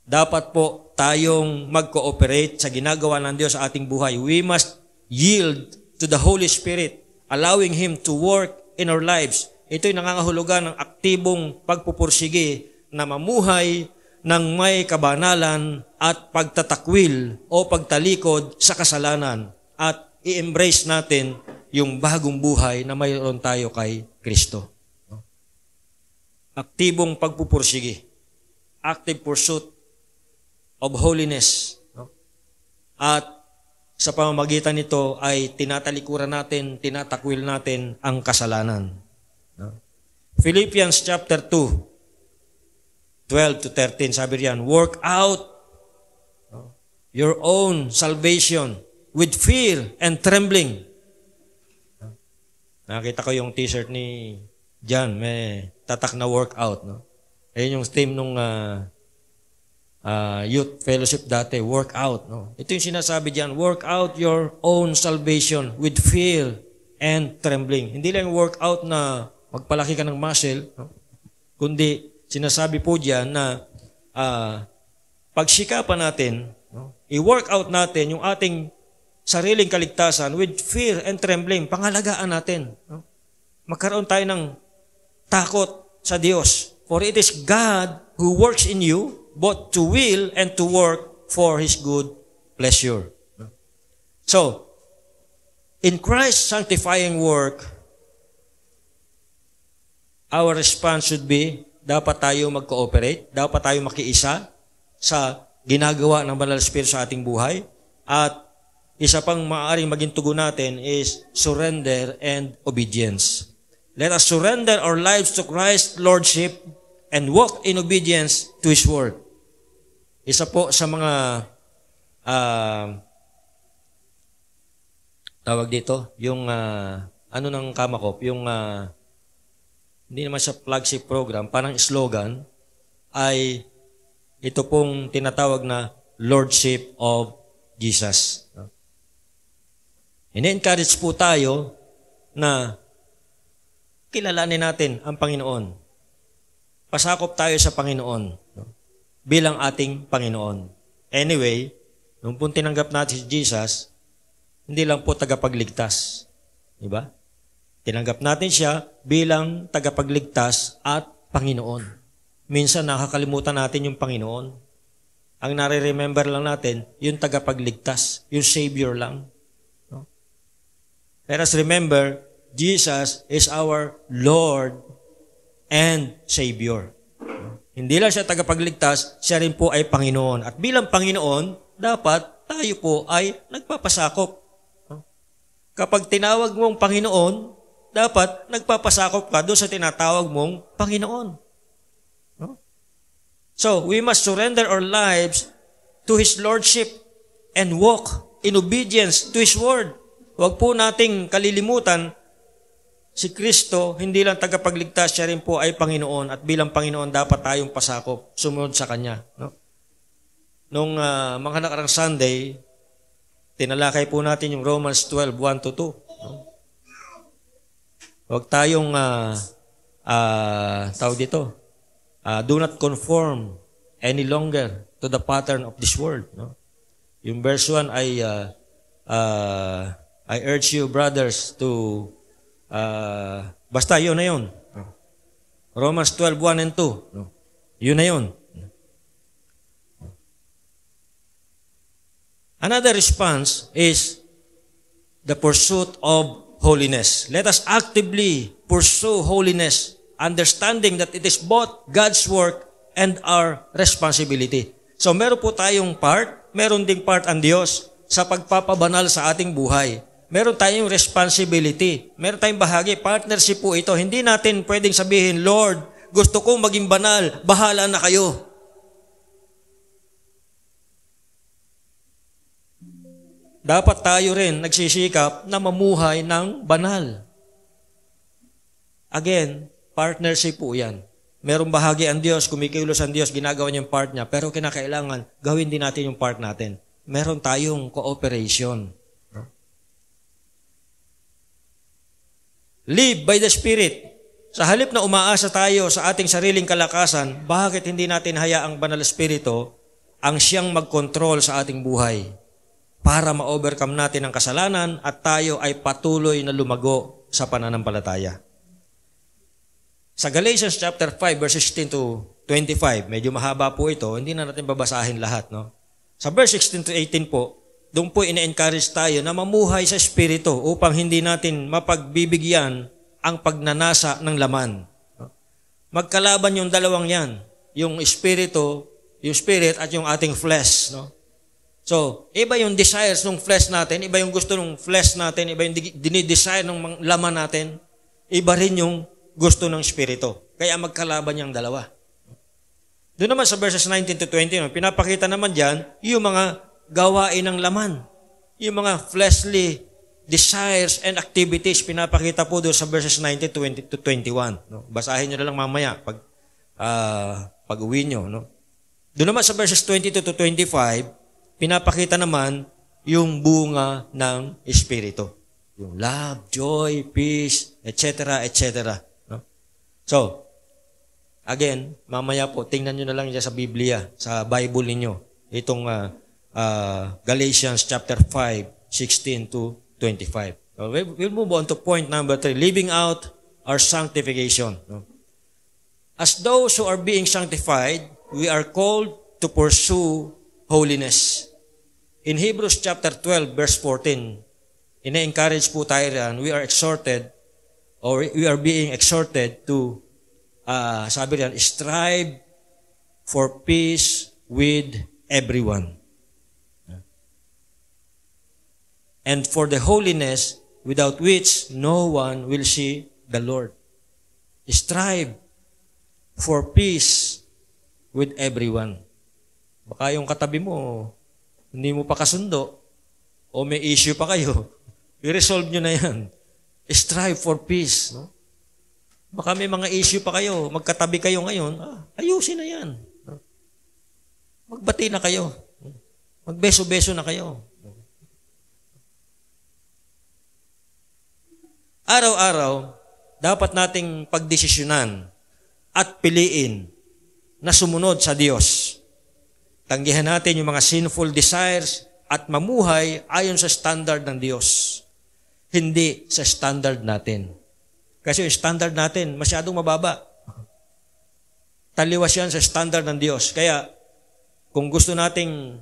Dapat po tayong mag-cooperate sa ginagawa ng Diyos sa ating buhay. We must yield to the Holy Spirit, allowing Him to work in our lives. Ito'y nangangahulugan ng aktibong pagpupursige na mamuhay ng may kabanalan at pagtatakwil o pagtalikod sa kasalanan at i-embrace natin yung bagong buhay na mayroon tayo kay Kristo. Aktibong pagpupursige. Active pursuit of holiness. At sa pamamagitan nito ay tinatalikuran natin, tinatakwil natin ang kasalanan. Philippians chapter 2, 12 to 13, sabi riyan, work out your own salvation with fear and trembling. Nakita ko yung t-shirt ni John, may tatak na workout. No? Ayun yung theme nung youth fellowship dati, work out. No? Ito yung sinasabi diyan, work out your own salvation with fear and trembling. Hindi lang work out na magpalaki ka ng muscle, no? Kundi sinasabi po diyan na pagsikapan natin, no? I-work out natin yung ating sariling kaligtasan with fear and trembling. Pangalagaan natin. No? Magkaroon tayo ng takot sa Diyos. For it is God who works in you both to will and to work for His good pleasure. So, in Christ's sanctifying work, our response should be, dapat tayo mag-cooperate, dapat tayo makiisa sa ginagawa ng Banal na Espiritu sa ating buhay, at isa pang maaaring maging tugon natin is surrender and obedience. Let us surrender our lives to Christ's Lordship and walk in obedience to His Word. Isa po sa mga tawag dito, yung ano ng Kamakop, yung hindi naman sa flagship program, parang slogan, ay ito pong tinatawag na Lordship of Jesus. Ine-encourage po tayo na kilalanin natin ang Panginoon. Pasakop tayo sa Panginoon. bilang ating Panginoon. Anyway, nung po tinanggap natin si Jesus, hindi lang po tagapagligtas. Diba? Tinanggap natin siya bilang tagapagligtas at Panginoon. Minsan nakakalimutan natin yung Panginoon. Ang nare-remember lang natin, yung tagapagligtas, yung Savior lang. No? Let us remember, Jesus is our Lord and Savior. No? Hindi lang siya tagapagligtas, siya rin po ay Panginoon. At bilang Panginoon, dapat tayo po ay nagpapasakop. No? Kapag tinawag mong Panginoon, dapat nagpapasakop ka doon sa tinatawag mong Panginoon. No? So, we must surrender our lives to His Lordship and walk in obedience to His Word. Huwag po nating kalilimutan, si Kristo, hindi lang tagapagligtas, siya rin po ay Panginoon. At bilang Panginoon, dapat tayong pasakop, sumunod sa Kanya. No? Nung mga nakarang Sunday, tinalakay po natin yung Romans 12, 1-2. No? Huwag tayong, tawag dito, do not conform any longer to the pattern of this world. No? Yung verse 1 ay, I urge you, brothers, to, basta yun na yun. No? Romans 12, 1 and 2. No? Yun na yun. Another response is the pursuit of holiness. Let us actively pursue holiness, understanding that it is both God's work and our responsibility. So meron po tayong part, meron ding part ang Diyos sa pagpapabanal sa ating buhay. Meron tayong responsibility, meron tayong bahagi, partnership po ito. Hindi natin pwedeng sabihin, Lord, gusto kong maging banal, bahala na kayo. Dapat tayo rin nagsisikap na mamuhay ng banal. Again, partnership po yan. Merong bahagi ang Diyos, kumikilos ang Diyos, ginagawa niya yung part niya, pero kinakailangan, gawin din natin yung part natin. Meron tayong cooperation. Live by the Spirit. Sa halip na umaasa tayo sa ating sariling kalakasan, bakit hindi natin hayaang Banal Espiritu ang siyang mag-control sa ating buhay para ma-overcome natin ang kasalanan at tayo ay patuloy na lumago sa pananampalataya. Sa Galatians chapter 5 verse 16 to 25, medyo mahaba po ito, hindi na natin babasahin lahat. No? Sa verse 16 to 18 po, doon po ina-encourage tayo na mamuhay sa Espiritu upang hindi natin mapagbibigyan ang pagnanasa ng laman. Magkalaban yung dalawang yan, yung Espiritu, yung Spirit at yung ating flesh. No? So, iba yung desires ng flesh natin, iba yung gusto ng flesh natin, iba yung dinidesire ng laman natin, iba rin yung gusto ng Espiritu. Kaya magkalaban yung dalawa. Doon naman sa verses 19 to 20, pinapakita naman dyan yung mga gawain ng laman. Yung mga fleshly desires and activities, pinapakita po doon sa verses 19 to 21. No? Basahin nyo na lang mamaya pag uwi nyo. No? Doon naman sa verses 22 to 25, pinapakita naman yung bunga ng Espiritu. Yung love, joy, peace, etc., etc. No? So, again, mamaya po, tingnan nyo na lang dyan sa Biblia, sa Bible ninyo, itong Galatians chapter 5, 16 to 25. So, we'll move on to point number 3, living out our sanctification. No? As those who are being sanctified, we are called to pursue holiness. In Hebrews chapter 12, verse 14, ina-encourage po tayo yan, we are exhorted, or we are being exhorted to, sabi yan, strive for peace with everyone. And for the holiness without which no one will see the Lord. Strive for peace with everyone. Baka yung katabi mo, hindi mo pa kasundo, o may issue pa kayo, i-resolve nyo na yan. Strive for peace. No? Baka may mga issue pa kayo, magkatabi kayo ngayon, ayusin na yan. Magbati na kayo. Magbeso-beso na kayo. Araw-araw, dapat nating pagdesisyonan at piliin na sumunod sa Diyos Tanggihan natin yung mga sinful desires at mamuhay ayon sa standard ng Diyos. Hindi sa standard natin. Kasi yung standard natin, masyadong mababa. Taliwas yan sa standard ng Diyos. Kaya, kung gusto nating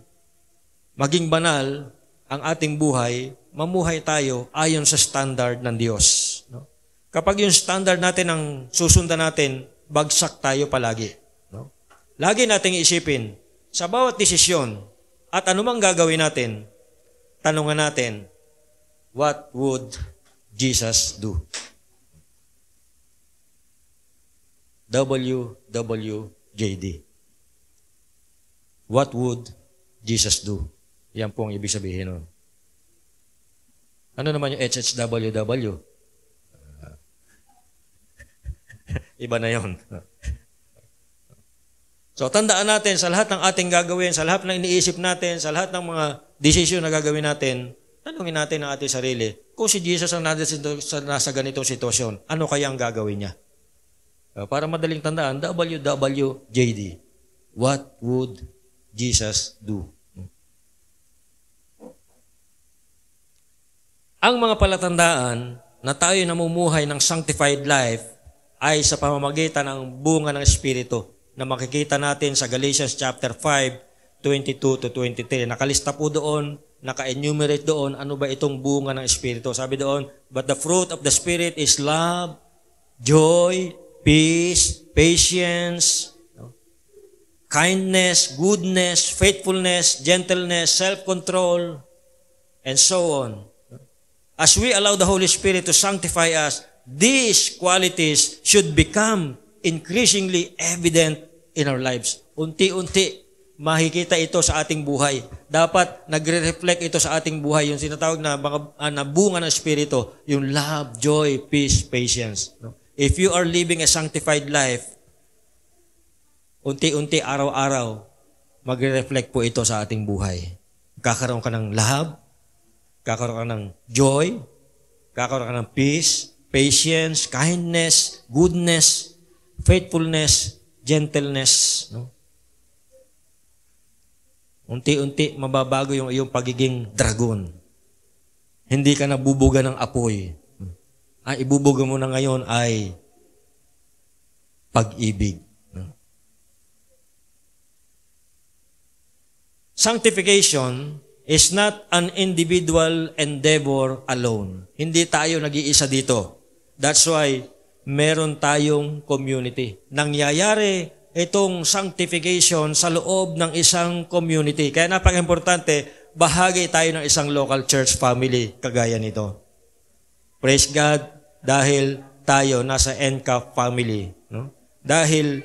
maging banal ang ating buhay, mamuhay tayo ayon sa standard ng Diyos. No? Kapag yung standard natin ang susundan natin, bagsak tayo palagi. No? Lagi nating isipin, sa bawat desisyon at anumang gagawin natin, tanungan natin, what would Jesus do? WWJD. What would Jesus do? Yan po ang ibig sabihin nun. Ano naman yung HHWW? Iba na yun. So, tandaan natin sa lahat ng ating gagawin, sa lahat ng iniisip natin, sa lahat ng mga desisyon na gagawin natin, tanungin natin ang ating sarili, kung si Jesus ang nasa ganitong sitwasyon, ano kaya ang gagawin niya? Para madaling tandaan, WWJD. What would Jesus do? Ang mga palatandaan na tayo namumuhay ng sanctified life ay sa pamamagitan ng bunga ng Espiritu na makikita natin sa Galatians chapter 5, 22 to 23. Nakalista po doon, naka-enumerate doon, ano ba itong bunga ng Espiritu. Sabi doon, but the fruit of the Spirit is love, joy, peace, patience, kindness, goodness, faithfulness, gentleness, self-control, and so on. As we allow the Holy Spirit to sanctify us, these qualities should become increasingly evident in our lives. Unti-unti, makikita ito sa ating buhay. Dapat nagre-reflect ito sa ating buhay. Yung sinatawag na bunga ng Espiritu, yung love, joy, peace, patience. If you are living a sanctified life, unti-unti, araw-araw, magre-reflect po ito sa ating buhay. Kakaroon ka ng love, kakaroon ka ng joy, kakaroon ka ng peace, patience, kindness, goodness, faithfulness, gentleness. No? Unti-unti, mababago yung iyong pagiging dragon. Hindi ka nabubuga ng apoy. Ang ibubuga mo na ngayon ay pag-ibig. Sanctification is not an individual endeavor alone. Hindi tayo nag-iisa dito. That's why meron tayong community. Nangyayari itong sanctification sa loob ng isang community. Kaya napaka-importante, bahagi tayo ng isang local church family kagaya nito. Praise God, dahil tayo nasa NCAP family. No? Dahil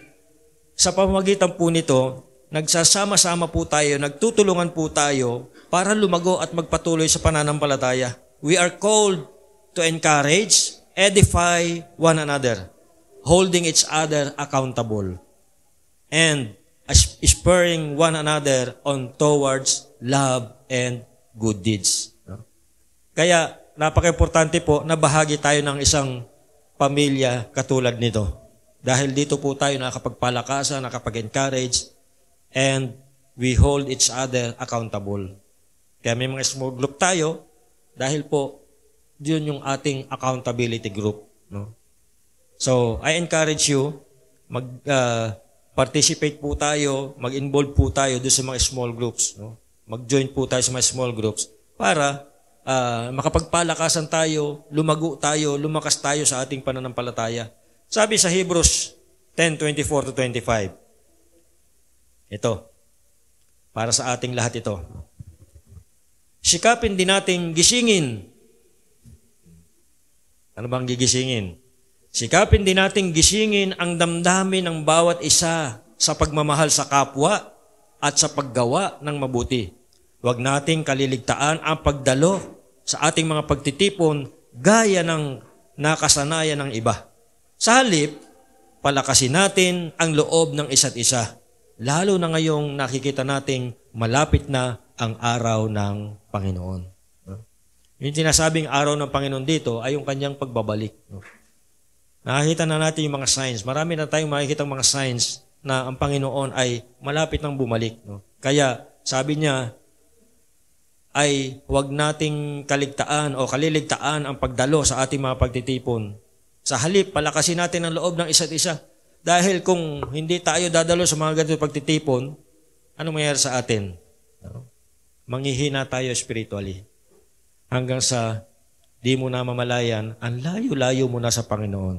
sa pamamagitan po nito, nagsasama-sama po tayo, nagtutulungan po tayo para lumago at magpatuloy sa pananampalataya. We are called to encourage, edify one another, holding each other accountable, and spurring one another on towards love and good deeds. Kaya, napaka-importante po na bahagi tayo ng isang pamilya katulad nito. Dahil dito po tayo nakapagpalakasan, nakapag-encourage, and we hold each other accountable. Kaya may mga small group tayo, dahil po, yun yung ating accountability group. No? So, I encourage you, participate po tayo, mag-involve po tayo doon sa mga small groups. No? Mag-join po tayo sa mga small groups para makapagpalakasan tayo, lumago tayo, lumakas tayo sa ating pananampalataya. Sabi sa Hebrews 10:24 to 25, ito, para sa ating lahat ito. Sikapin din nating gisingin. Ano bang gigisingin? Sikapin din nating gisingin ang damdamin ng bawat isa sa pagmamahal sa kapwa at sa paggawa ng mabuti. Huwag nating kaliligtaan ang pagdalo sa ating mga pagtitipon gaya ng nakasanayan ng iba. Sa halip, palakasin natin ang loob ng isa't isa. Lalo na ngayong nakikita nating malapit na ang araw ng Panginoon. Yung sinasabing araw ng Panginoon dito ay yung kanyang pagbabalik. Nakikita na natin yung mga signs. Marami na tayong makikita mga signs na ang Panginoon ay malapit nang bumalik. Kaya sabi niya, ay huwag nating kaligtaan o kaliligtaan ang pagdalo sa ating mga pagtitipon. Sa halip, palakasin natin ang loob ng isa't isa. Dahil kung hindi tayo dadalo sa mga ganito pagtitipon, ano mangyayari sa atin? Manghihina tayo spiritually. Hanggang sa di mo na mamalayan, ang layo-layo mo na sa Panginoon.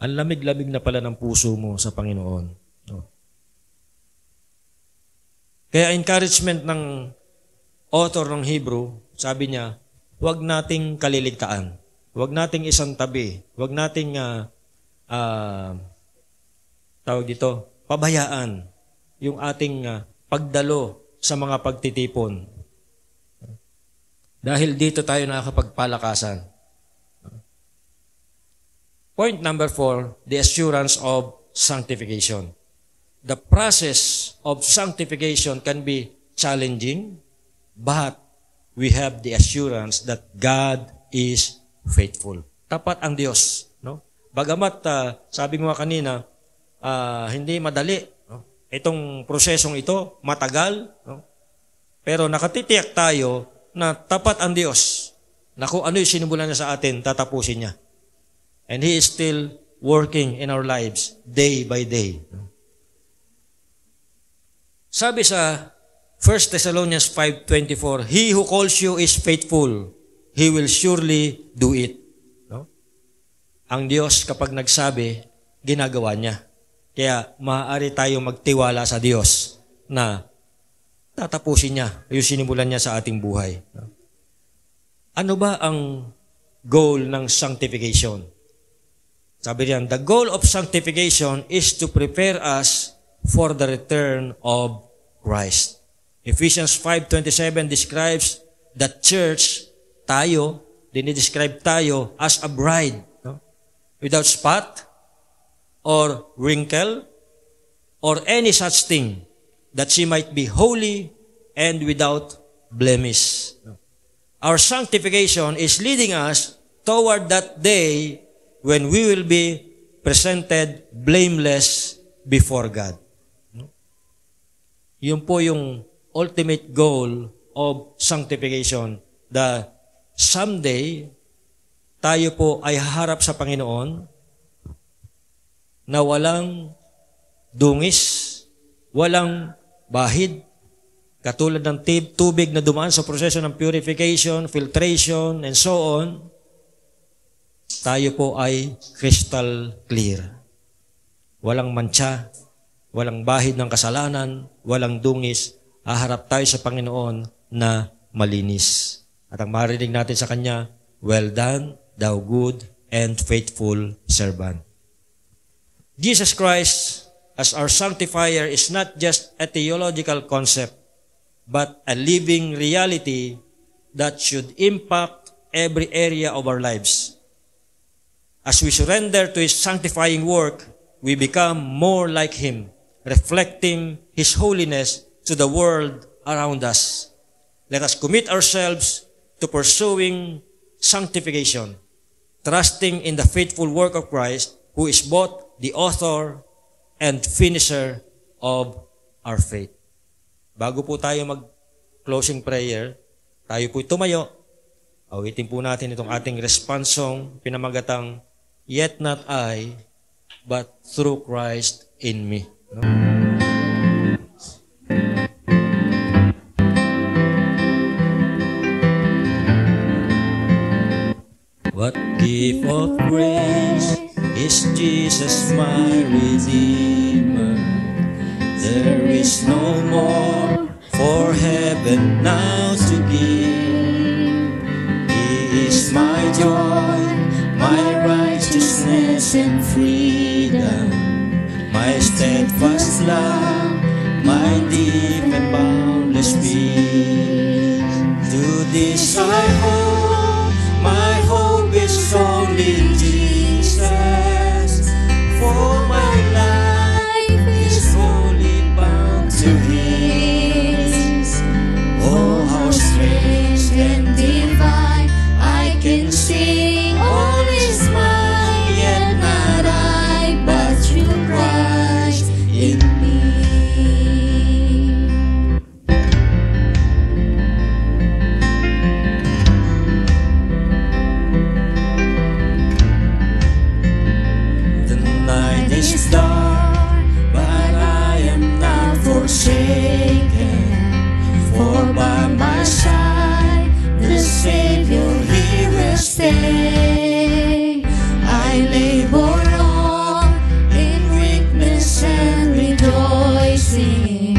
Ang lamig-lamig na pala ng puso mo sa Panginoon. Kaya encouragement ng author ng Hebrew, sabi niya, huwag nating kaliligtaan. Huwag nating isang tabi. Huwag nating tawag dito, pabayaan yung ating pagdalo sa mga pagtitipon. Dahil dito tayo nakakapagpalakasan. Point number 4, the assurance of sanctification. The process of sanctification can be challenging, but we have the assurance that God is faithful. Tapat ang Diyos. No? Bagamat, sabi ko nga kanina, hindi madali. No? Itong prosesong ito, matagal. No? Pero nakatitiyak tayo na tapat ang Diyos. Na kung ano yung sinimulan niya sa atin, tatapusin niya. And He is still working in our lives day by day. No? Sabi sa 1 Thessalonians 5:24, He who calls you is faithful. He will surely do it. No? Ang Diyos kapag nagsabi, ginagawa niya. Kaya maaari tayong magtiwala sa Diyos na tatapusin niya yung sinimulan niya sa ating buhay. No? Ano ba ang goal ng sanctification? Sabi riyan, the goal of sanctification is to prepare us for the return of Christ. Ephesians 5:27 describes the church, tayo, dinidescribe tayo as a bride, no? Without spot or wrinkle or any such thing, that she might be holy and without blemish. Our sanctification is leading us toward that day when we will be presented blameless before God. Yun po yung ultimate goal of sanctification. The someday, tayo po ay haharap sa Panginoon na walang dungis, walang bahid, katulad ng tubig na dumaan sa proseso ng purification, filtration, and so on. Tayo po ay crystal clear. Walang mancha, walang bahid ng kasalanan, walang dungis, haharap tayo sa Panginoon na malinis. At ang marinig natin sa Kanya, well done, thou good and faithful servant. Jesus Christ as our sanctifier is not just a theological concept, but a living reality that should impact every area of our lives. As we surrender to His sanctifying work, we become more like Him, reflecting His holiness to the world around us. Let us commit ourselves to pursuing sanctification, trusting in the faithful work of Christ, who is both the author and finisher of our faith. Bago po tayo mag-closing prayer, tayo po tumayo. Awitin po natin itong ating response song, pinamagatang, Yet not I, but through Christ in me. No? What gift of grace is Jesus my Redeemer? There is no more for heaven now to give. He is my joy, my righteousness and freedom, my steadfast love, my deep and boundless peace. To this I hope, my hope is only Jesus, for my life is wholly bound to His. Oh, how strange and divine, I can sing all is mine, yet not I, but through Christ in me. stay. I labor on in weakness and rejoicing,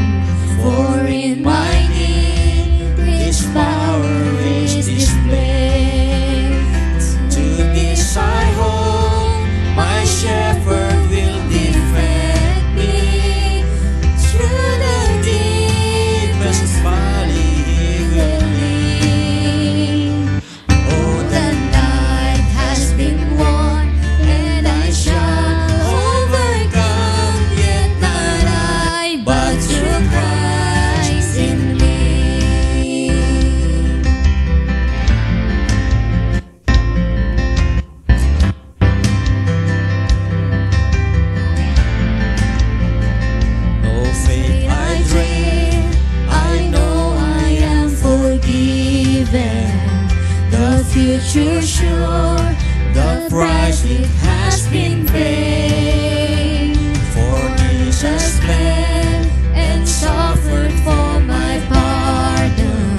for in my need His power is displayed. To this I hope my shepherd will defend me. Through the deepest valley He will lead. Oh, the night has been won, and I shall overcome, yet not I, but through Christ in me. No fate I dread, I know I am forgiven. The future sure, the price it has been paid. For Jesus bled and suffered for my pardon,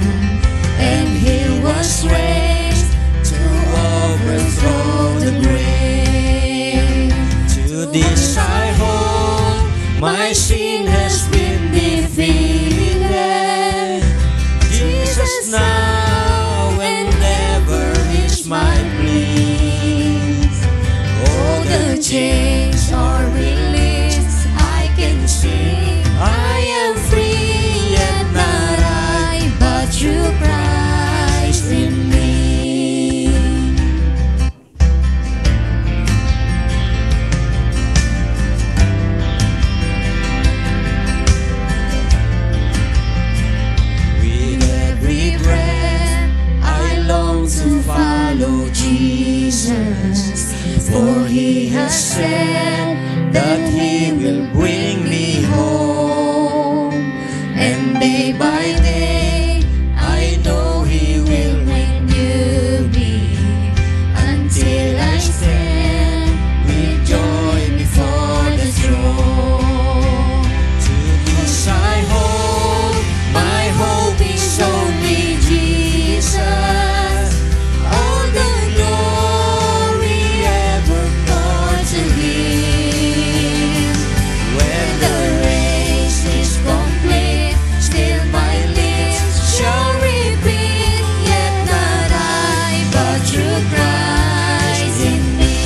and He was raised to overthrow the grave. To this I hold, my sin has been defeated. Jesus now and ever is my plea. Oh, the chains are released, I can sing, I am free, yet not I, but through Christ in me. With every breath I long to follow Jesus, for He has said that He will bring me home. And day by day I know He will renew me, until I stand with joy before the throne. To this I hold, my hope is only Jesus. All the glory ever gone to Him. When the race is complete, still my lips shall repeat, yet not I, but through Christ in me.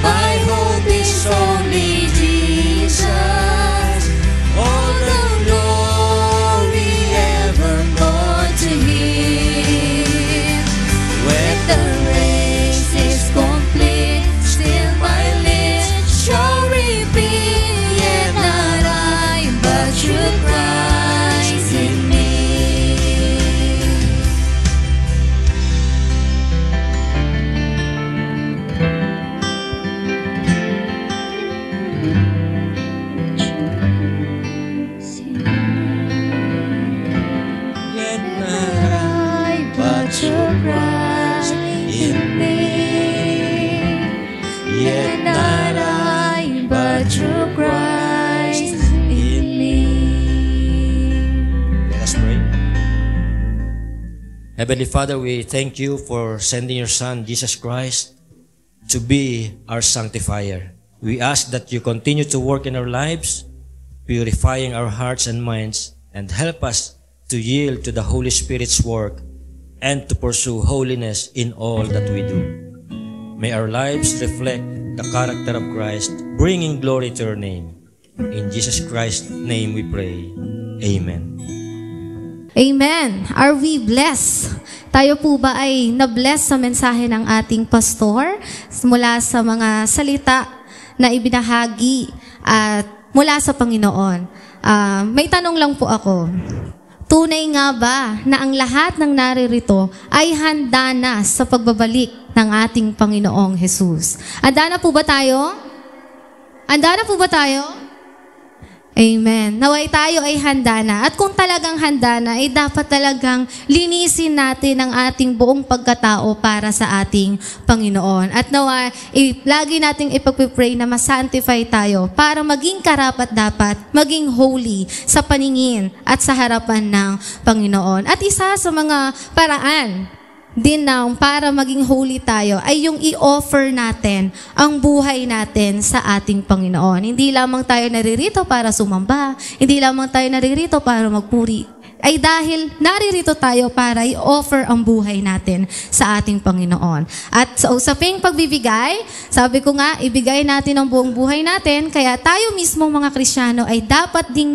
My hope is only Jesus. All the glory ever gone to Him. When the race is complete, still my lips shall repeat, yet not I, but through Christ in me. Yet not I, but through Christ in me. Yet not I, but through Christ in me. Let us pray. Heavenly Father, we thank you for sending your Son, Jesus Christ, to be our sanctifier. We ask that you continue to work in our lives, purifying our hearts and minds, and help us to yield to the Holy Spirit's work and to pursue holiness in all that we do. May our lives reflect the character of Christ, bringing glory to your name. In Jesus Christ's name we pray. Amen. Amen. Are we blessed? Tayo po ba ay na-bless sa mensahe ng ating pastor mula sa mga salita na ibinahagi at mula sa Panginoon? May tanong lang po ako. Tunay nga ba na ang lahat ng naririto ay handa na sa pagbabalik ng ating Panginoong Jesus? Handa na po ba tayo? Handa na po ba tayo? Amen. Naway tayo ay handa na. At kung talagang handa na, ay dapat talagang linisin natin ang ating buong pagkatao para sa ating Panginoon. At naway, lagi nating ipag-pray na ma-sanctify tayo para maging karapat-dapat, maging holy sa paningin at sa harapan ng Panginoon. At isa sa mga paraan din na para maging holy tayo ay yung i-offer natin ang buhay natin sa ating Panginoon. Hindi lamang tayo naririto para sumamba, hindi lamang tayo naririto para magpuri, ay dahil naririto tayo para i-offer ang buhay natin sa ating Panginoon. At sa usaping pagbibigay, sabi ko nga, ibigay natin ang buong buhay natin, kaya tayo mismo mga Kristiyano ay dapat ding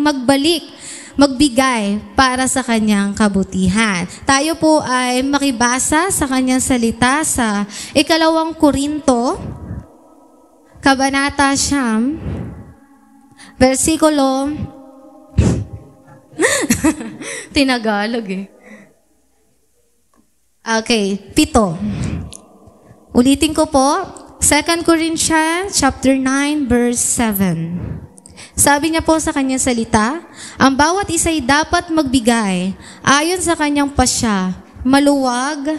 magbigay para sa kanyang kabutihan. Tayo po ay makibasa sa kanyang salita sa 2 Korinto, Kabanata 9, versikulo Tinagalog eh. Okay, 7. Ulitin ko po, 2 Corinthians chapter 9 verse 7. Sabi niya po sa kanyang salita, ang bawat isa'y dapat magbigay ayon sa kanyang pasya, maluwag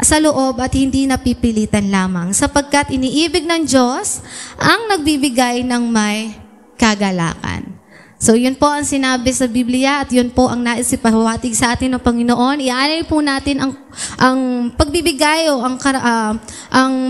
sa loob at hindi napipilitan lamang, sapagkat iniibig ng Diyos ang nagbibigay ng may kagalakan. So yun po ang sinabi sa Biblia at yun po ang nais ipahawatig sa atin ng Panginoon. Ialay po natin ang pagbibigay o ang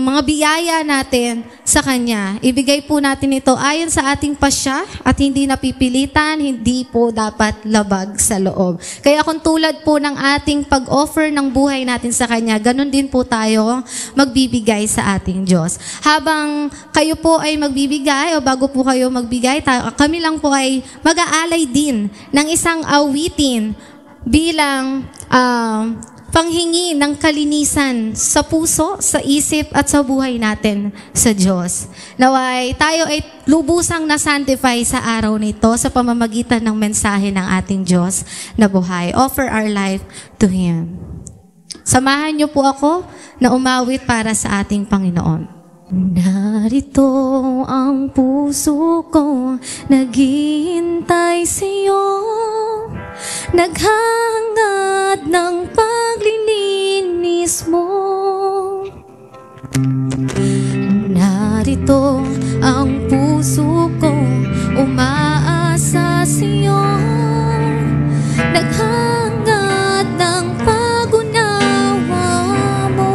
mga biyaya natin sa Kanya. Ibigay po natin ito ayon sa ating pasya at hindi napipilitan, hindi po dapat labag sa loob. Kaya kung tulad po ng ating pag-offer ng buhay natin sa Kanya, ganun din po tayo magbibigay sa ating Diyos. Habang kayo po ay magbibigay o bago po kayo magbigay, kami lang po ay mag-aalay din ng isang awitin bilang panghingi ng kalinisan sa puso, sa isip at sa buhay natin sa Diyos. Naway tayo ay lubusang na-sanctify sa araw nito sa pamamagitan ng mensahe ng ating Diyos na buhay. Offer our life to Him. Samahan niyo po ako na umawit para sa ating Panginoon. Narito ang puso ko, naghihintay sa'yo, naghahangad ng paglilinis mo. Narito ang puso ko, umaasa sa'yo, naghahangad ng pag-unawa mo.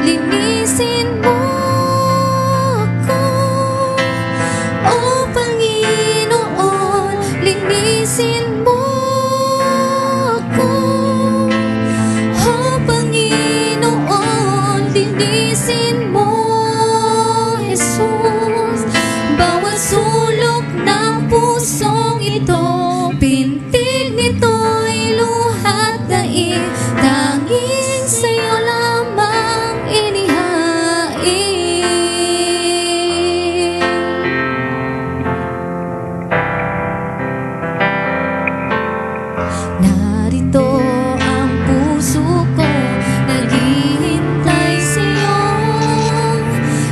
Linisin mo ako, O Panginoon, linisin mo ako, O Panginoon, linisin mo, Jesus, bawat sulok ng pusong ito, pintig nito'y luhat daig, tanging sa'yo lamang inihain. Narito ang puso ko, naghihintay sa'yo,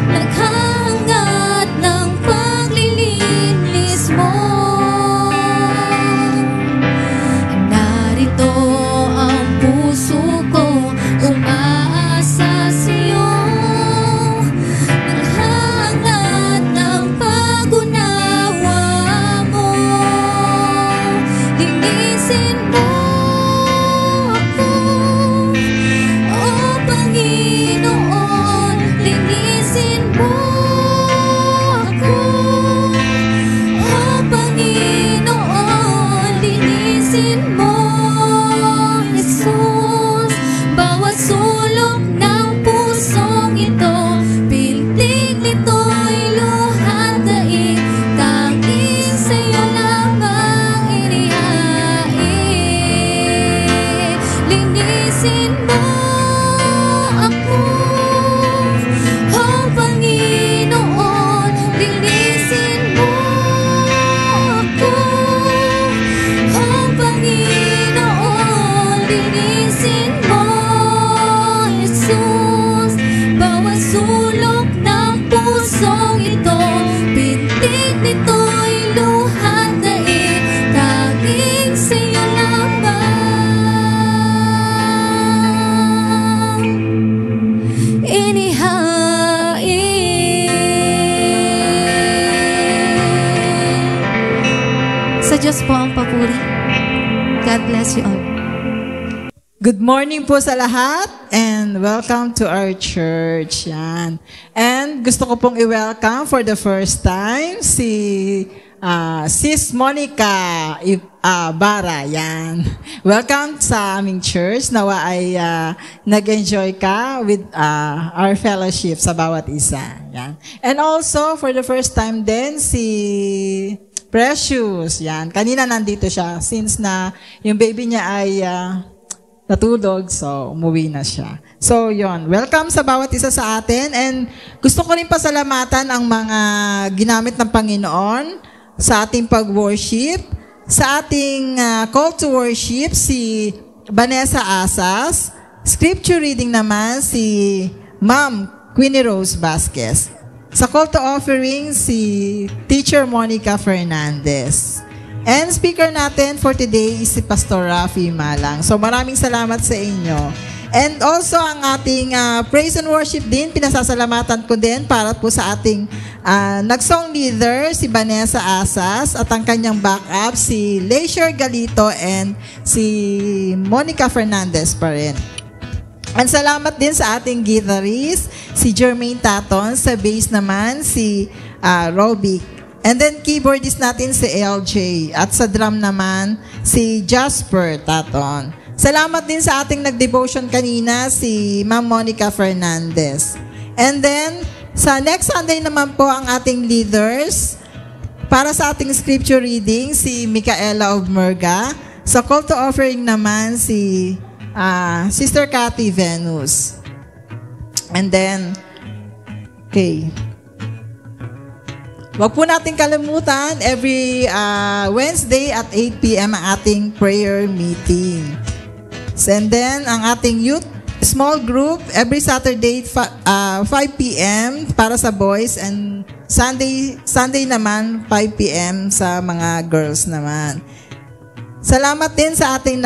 naghahangad ng paglilinis mo. Diyos po ang papuri. God bless you all. Good morning po sa lahat and welcome to our church. Yan. And gusto ko pong i-welcome for the first time si Sis Monica Bara. Yan. Welcome sa aming church. Nawa ay nag-enjoy ka with our fellowship sa bawat isa. Yan. And also for the first time din si Precious. Yan. Kanina nandito siya since na yung baby niya ay natulog, so umuwi na siya. So, yon. Welcome sa bawat isa sa atin. And gusto ko rin pasalamatan ang mga ginamit ng Panginoon sa ating pag-worship. Sa ating call to worship, si Vanessa Asas. Scripture reading naman, si Ma'am Queenie Rose Vasquez. Sa call to offering, si Teacher Monica Fernandez. And speaker natin for today is si Pastor Rafi Malang. So maraming salamat sa inyo. And also ang ating praise and worship din, pinasasalamatan ko din para po sa ating nag-song leader, si Vanessa Asas, at ang kanyang backup, si Leisure Galito and si Monica Fernandez pa rin. And salamat din sa ating guitarist, si Jermaine Taton, sa bass naman, si Robic. And then keyboardist natin si LJ at sa drum naman si Jasper Taton. Salamat din sa ating nag-devotion kanina si Ma'am Monica Fernandez. And then sa next Sunday naman po ang ating leaders para sa ating scripture reading si Micaela of Murga. Sa call to offering naman si Sister Cathy Venus. And then wag po natin kalimutan, every Wednesday at 8 p.m. ang ating prayer meeting. And then, ang ating youth small group, every Saturday, 5 p.m. para sa boys, and Sunday naman, 5 p.m. sa mga girls naman. Salamat din sa ating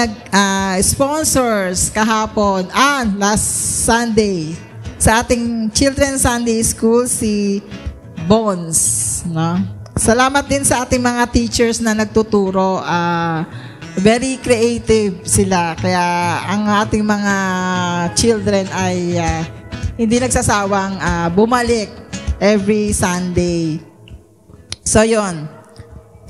sponsors kahapon, last Sunday, sa ating Children's Sunday School, si Bones, no? Salamat din sa ating mga teachers na nagtuturo. Very creative sila. Kaya ang ating mga children ay hindi nagsasawang bumalik every Sunday. So, yon.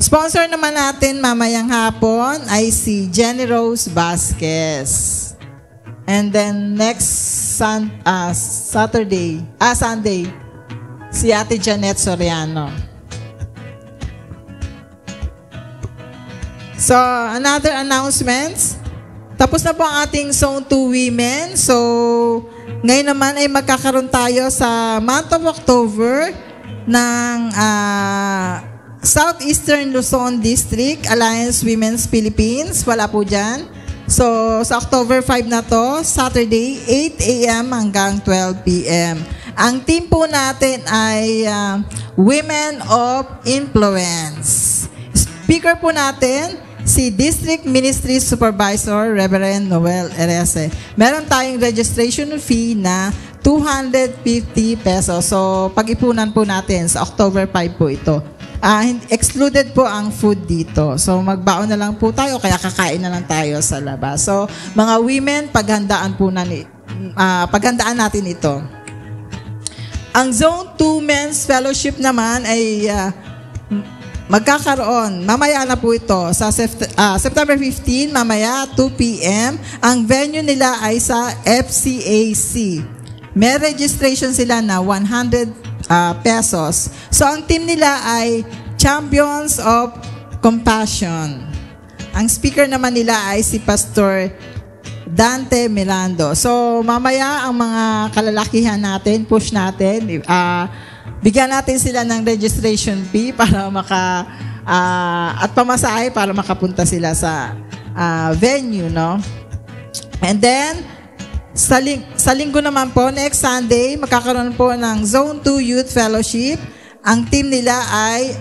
Sponsor naman natin mamayang hapon ay si Jenny Rose Vasquez. And then next Sunday, si Ate Janet Soriano. So, another announcements. Tapos na po ang ating Zone 2 Women. So, ngayon naman ay magkakaroon tayo sa month of October ng Southeastern Luzon District Alliance Women's Philippines. Wala po dyan. So, sa October 5 na to, Saturday, 8 a.m. hanggang 12 p.m. Ang team po natin ay Women of Influence. Speaker po natin, si District Ministry Supervisor, Reverend Noel Erese. Meron tayong registration fee na 250 pesos. So, pag-ipunan po natin sa October 5 po ito. Excluded po ang food dito. So, magbaon na lang po tayo, kaya kakain na lang tayo sa labas. So, mga women, paghandaan natin ito. Ang Zone 2 Men's Fellowship naman ay magkakaroon, mamaya na po ito, sa September 15, mamaya 2 p.m. Ang venue nila ay sa FCAC. May registration sila na 100 pesos. So, ang team nila ay Champions of Compassion. Ang speaker naman nila ay si Pastor Dante Mirando. So, mamaya ang mga kalalakihan natin, push natin, bigyan natin sila ng registration fee para at pamasahe para makapunta sila sa venue, no? And then, sa linggo naman po, next Sunday, magkakaroon po ng Zone 2 Youth Fellowship. Ang team nila ay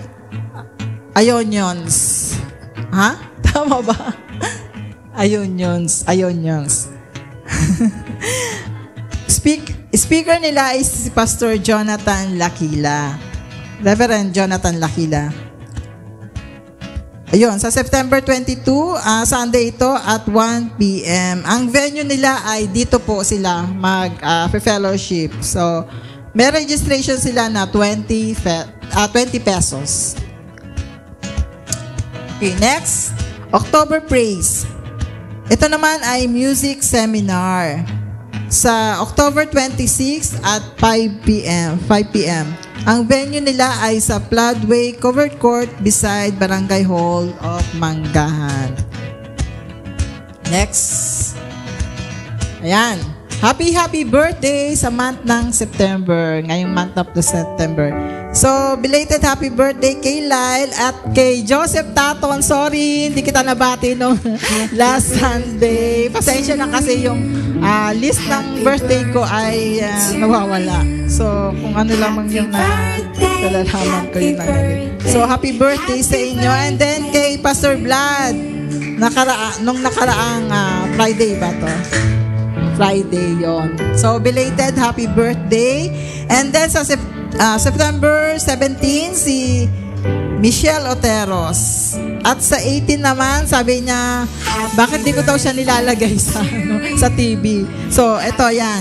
Ionians. Ha? Tama ba? Ionians. Speaker nila is si Pastor Jonathan Lakila. Reverend Jonathan Lakila. Ayun, sa September 22, Sunday ito at 1 p.m. Ang venue nila ay dito po sila mag-fellowship. So, may registration sila na 20 pesos. Okay, next, October Praise. Ito naman ay music seminar. Sa October 26 at 5 p.m. Ang venue nila ay sa Floodway Covered Court beside Barangay Hall of Manggahan. Next. Ayan. Happy birthday sa month ng September. Ngayong month of the September. So, belated happy birthday kay Lyle at kay Joseph Taton. Sorry, hindi kita nabati nung last Sunday. Pasensya na kasi yung list ng birthday ko ay nawawala. So, kung ano lamang yung nalalaman ko yun lang. So, happy birthday sa inyo. And then kay Pastor Vlad, nung nakaraang Friday ba to? Friday yon. So, belated happy birthday. And then sa September 17, si Michelle Oteros. At sa 18 naman, sabi niya, bakit di ko daw siya nilalagay sa TV? So, eto yan.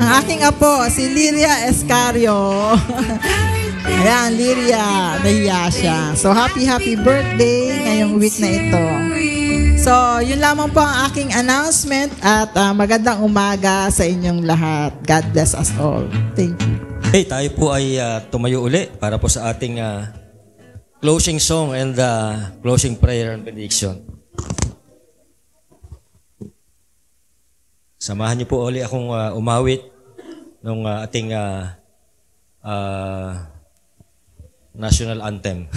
Ang aking apo, si Liria Escario. Ayan, Liria. Nahiya siya. So, happy birthday ngayong week na ito. So, yun lamang po ang aking announcement at magandang umaga sa inyong lahat. God bless us all. Thank you. Hey, tayo po ay tumayo uli para po sa ating closing song and closing prayer and benediction. Samahan niyo po uli akong umawit ng ating national anthem.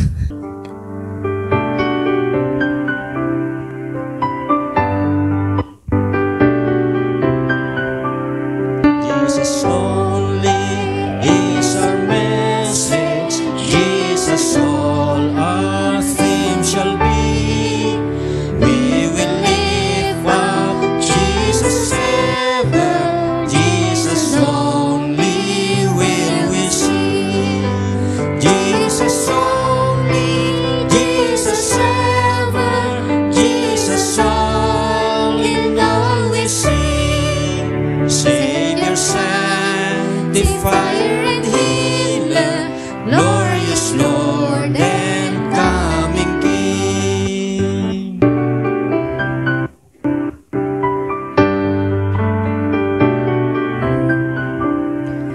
Jesus only is our message. Jesus all our theme shall be. We will lift up Jesus ever. Jesus only will we sing. Jesus only, Jesus ever. Jesus all in all we sing. Savior, Sanctifier and Healer, glorious Lord and coming King.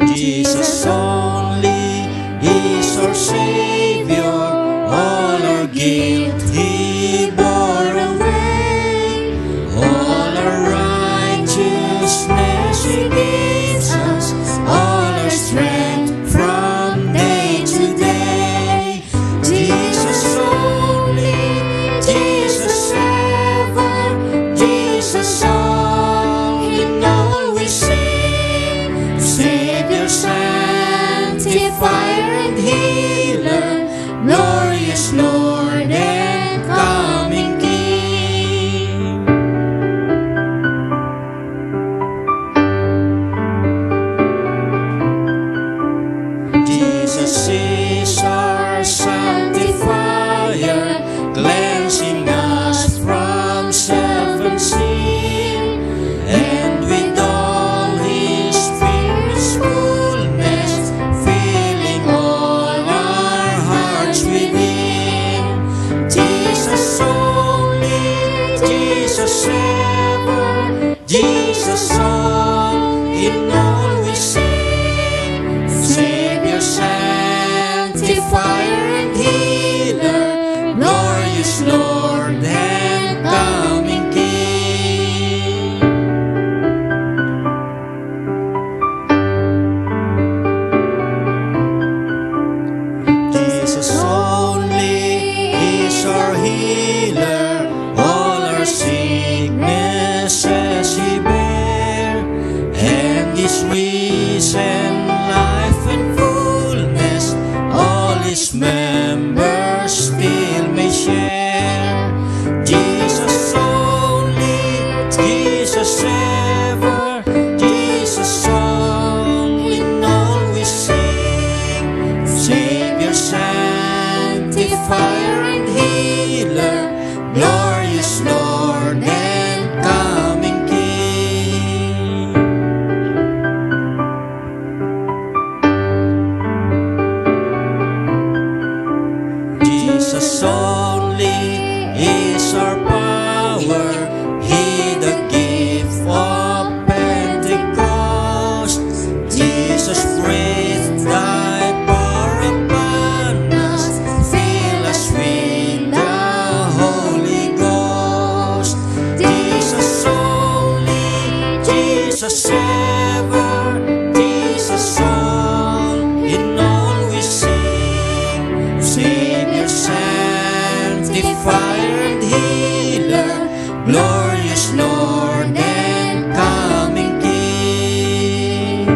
Jesus only is our Savior, all our guilt He bore away, all our righteousness He gives us, all our strength from day to day. Jesus only, Jesus ever, Jesus all in all we sing. Savior, Sanctifier and Healer, glorious Lord and coming King. Jesus is our sanctifier, cleansing us from self and sin, and with all His Spirit's fullness, filling all our hearts within. Jesus only, Jesus ever, Jesus all in all we sing. Savior, Sanctifier and Healer, glorious Lord and coming King. Jesus only is our healer, all our sicknesses He bare, and His risen life and fullness, all His members still may share. Jesus only, Jesus ever, Jesus all in all we sing. Savior, Sanctifier and Healer, glorious Lord and coming King. Jesus only is our power, He the gift of Pentecost. Jesus breathed Thy power upon us, fill us with the Holy Ghost. Jesus only, Jesus ever, Jesus all, in all we sing. Savior, Sanctifier, and Healer, glorious Lord and coming King.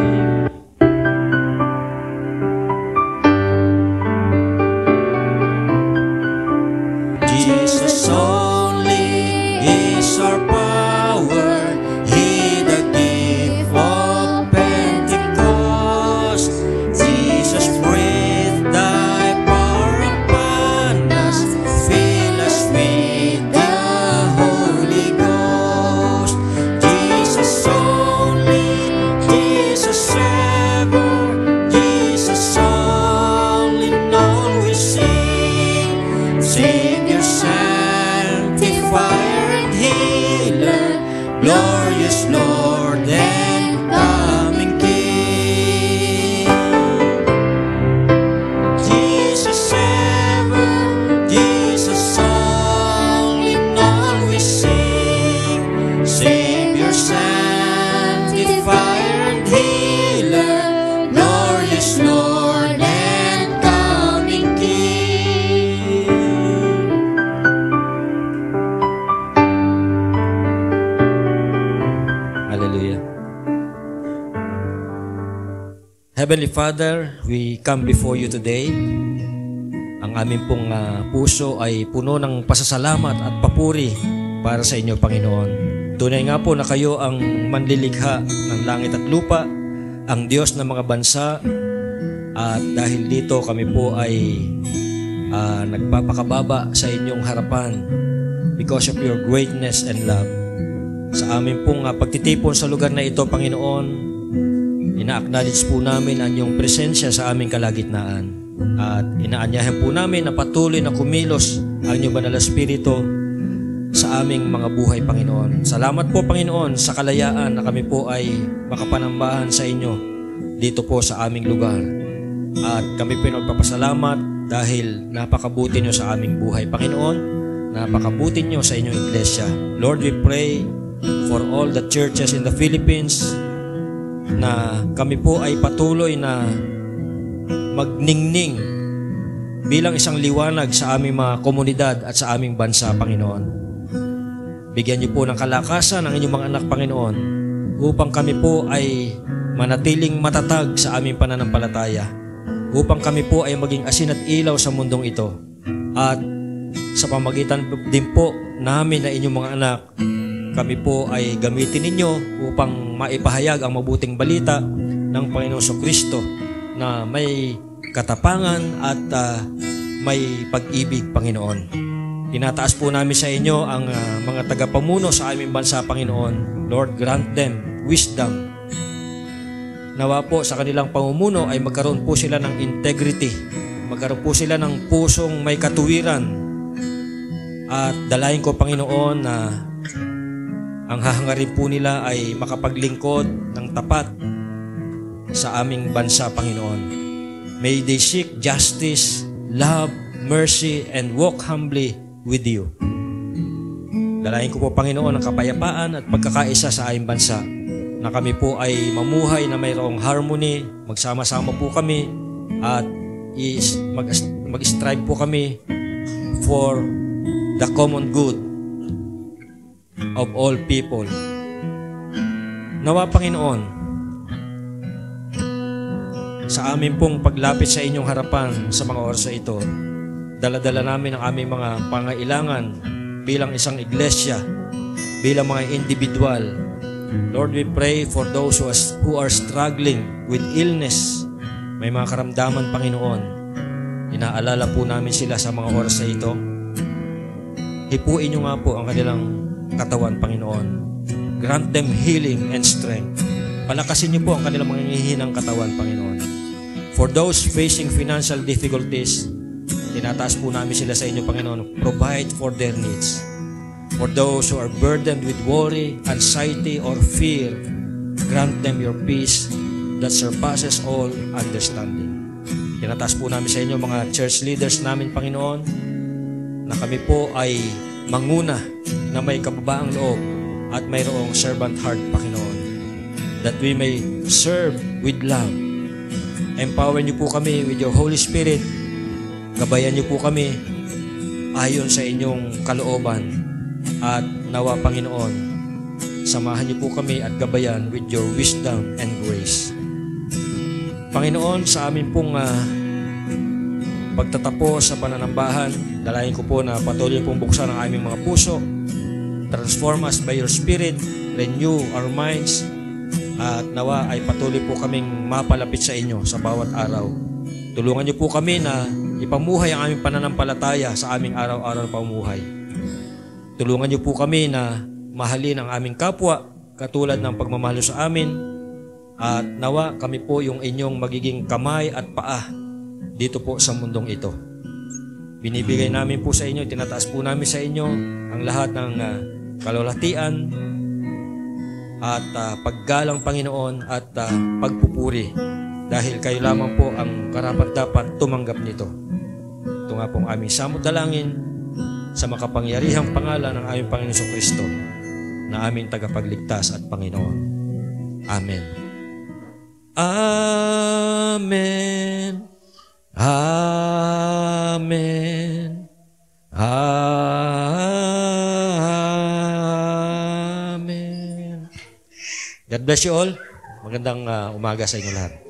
Jesus only is our power, He the gift of Pentecost. Jesus breathed Thy power upon us, fill us with the Holy Ghost. Jesus only, Jesus ever, Jesus all, in all we sing. Savior, Sanctifier, and Healer, glorious Lord and coming King. Jesus ever, Jesus all, in all we sing. Savior, Sanctifier, and Healer, glorious Lord and coming King. Hallelujah. Heavenly Father, we come before you today. Ang aming pong puso ay puno ng pasasalamat at papuri para sa inyo, Panginoon. Tunay nga po na kayo ang manlilikha ng langit at lupa, ang Diyos ng mga bansa, at dahil dito kami po ay nagpapakababa sa inyong harapan because of your greatness and love. Sa amin pong pagtitipon sa lugar na ito, Panginoon, ina-acknowledge po namin ang iyong presensya sa aming kalagitnaan. At inaanyahan po namin na patuloy na kumilos ang iyong banal na Espiritu sa aming mga buhay, Panginoon. Salamat po, Panginoon, sa kalayaan na kami po ay makapanambahan sa inyo dito po sa aming lugar. At kami po nagpapasalamat dahil napakabuti niyo sa aming buhay, Panginoon. Napakabuti niyo sa inyong iglesia. Lord, we pray for all the churches in the Philippines na kami po ay patuloy na magningning bilang isang liwanag sa aming mga komunidad at sa aming bansa, Panginoon. Bigyan niyo po ng kalakasan ang inyong mga anak, Panginoon, upang kami po ay manatiling matatag sa aming pananampalataya, upang kami po ay maging asin at ilaw sa mundong ito. At sa pamagitan din po namin na inyong mga anak, kami po ay gamitin ninyo upang maipahayag ang mabuting balita ng Panginoong Kristo na may katapangan at may pag-ibig, Panginoon. Tinataas po namin sa inyo ang mga tagapamuno sa aming bansa, Panginoon. Lord, grant them wisdom. Nawa po sa kanilang pamumuno ay magkaroon po sila ng integrity, magkaroon po sila ng pusong may katuwiran. At dalayan ko, Panginoon, na ang hahangarin po nila ay makapaglingkod ng tapat sa aming bansa, Panginoon. May they seek justice, love, mercy, and walk humbly with you. Dalayan ko po, Panginoon, ang kapayapaan at pagkakaisa sa aming bansa, na kami po ay mamuhay na mayroong harmony, magsama-sama po kami at mag-strive po kami for the common good of all people. Nawa, Panginoon, sa amin pong paglapit sa inyong harapan sa mga oras na ito, dala-dala namin ang aming mga pangailangan bilang isang iglesia, bilang mga individual. Lord, we pray for those who are struggling with illness. May mga karamdaman, Panginoon. Inaalala po namin sila sa mga oras na ito. hipuin nyo nga po ang kanilang katawan, Panginoon. Grant them healing and strength. Palakasin niyo po ang kanilang mga hihinang katawan, Panginoon. For those facing financial difficulties, tinataas po namin sila sa inyo, Panginoon. Provide for their needs. For those who are burdened with worry, anxiety, or fear, grant them your peace that surpasses all understanding. Tinataas po namin sa inyo, mga church leaders namin, Panginoon, na kami po ay manguna na may kababaang loob at mayroong servant heart, Panginoon, that we may serve with love. Empower niyo po kami with your Holy Spirit. Gabayan niyo po kami ayon sa inyong kalooban. At nawa, Panginoon, samahan niyo po kami at gabayan with your wisdom and grace. Panginoon, sa amin pong pagtatapos sa pananambahan, dalayan ko po na patuloy pong buksan ang aming mga puso. Transform us by your Spirit, renew our minds, at nawa ay patuloy po kaming mapalapit sa inyo sa bawat araw. Tulungan niyo po kami na ipamuhay ang aming pananampalataya sa aming araw-araw na pamumuhay. Tulungan niyo po kami na mahalin ang aming kapwa katulad ng pagmamahal sa amin, at nawa kami po yung inyong magiging kamay at paa dito po sa mundong ito. Binibigay namin po sa inyo, tinataas po namin sa inyo ang lahat ng kalulatian at paggalang, Panginoon, at pagpupuri, dahil kayo lamang po ang karapat-dapat tumanggap nito. Ito nga pong aming samot dalangin sa makapangyarihang pangalan ng aming Panginoon Kristo na aming tagapagligtas at Panginoon. Amen. Amen. Amen. Amen. God bless you all. Magandang umaga sa inyo lahat.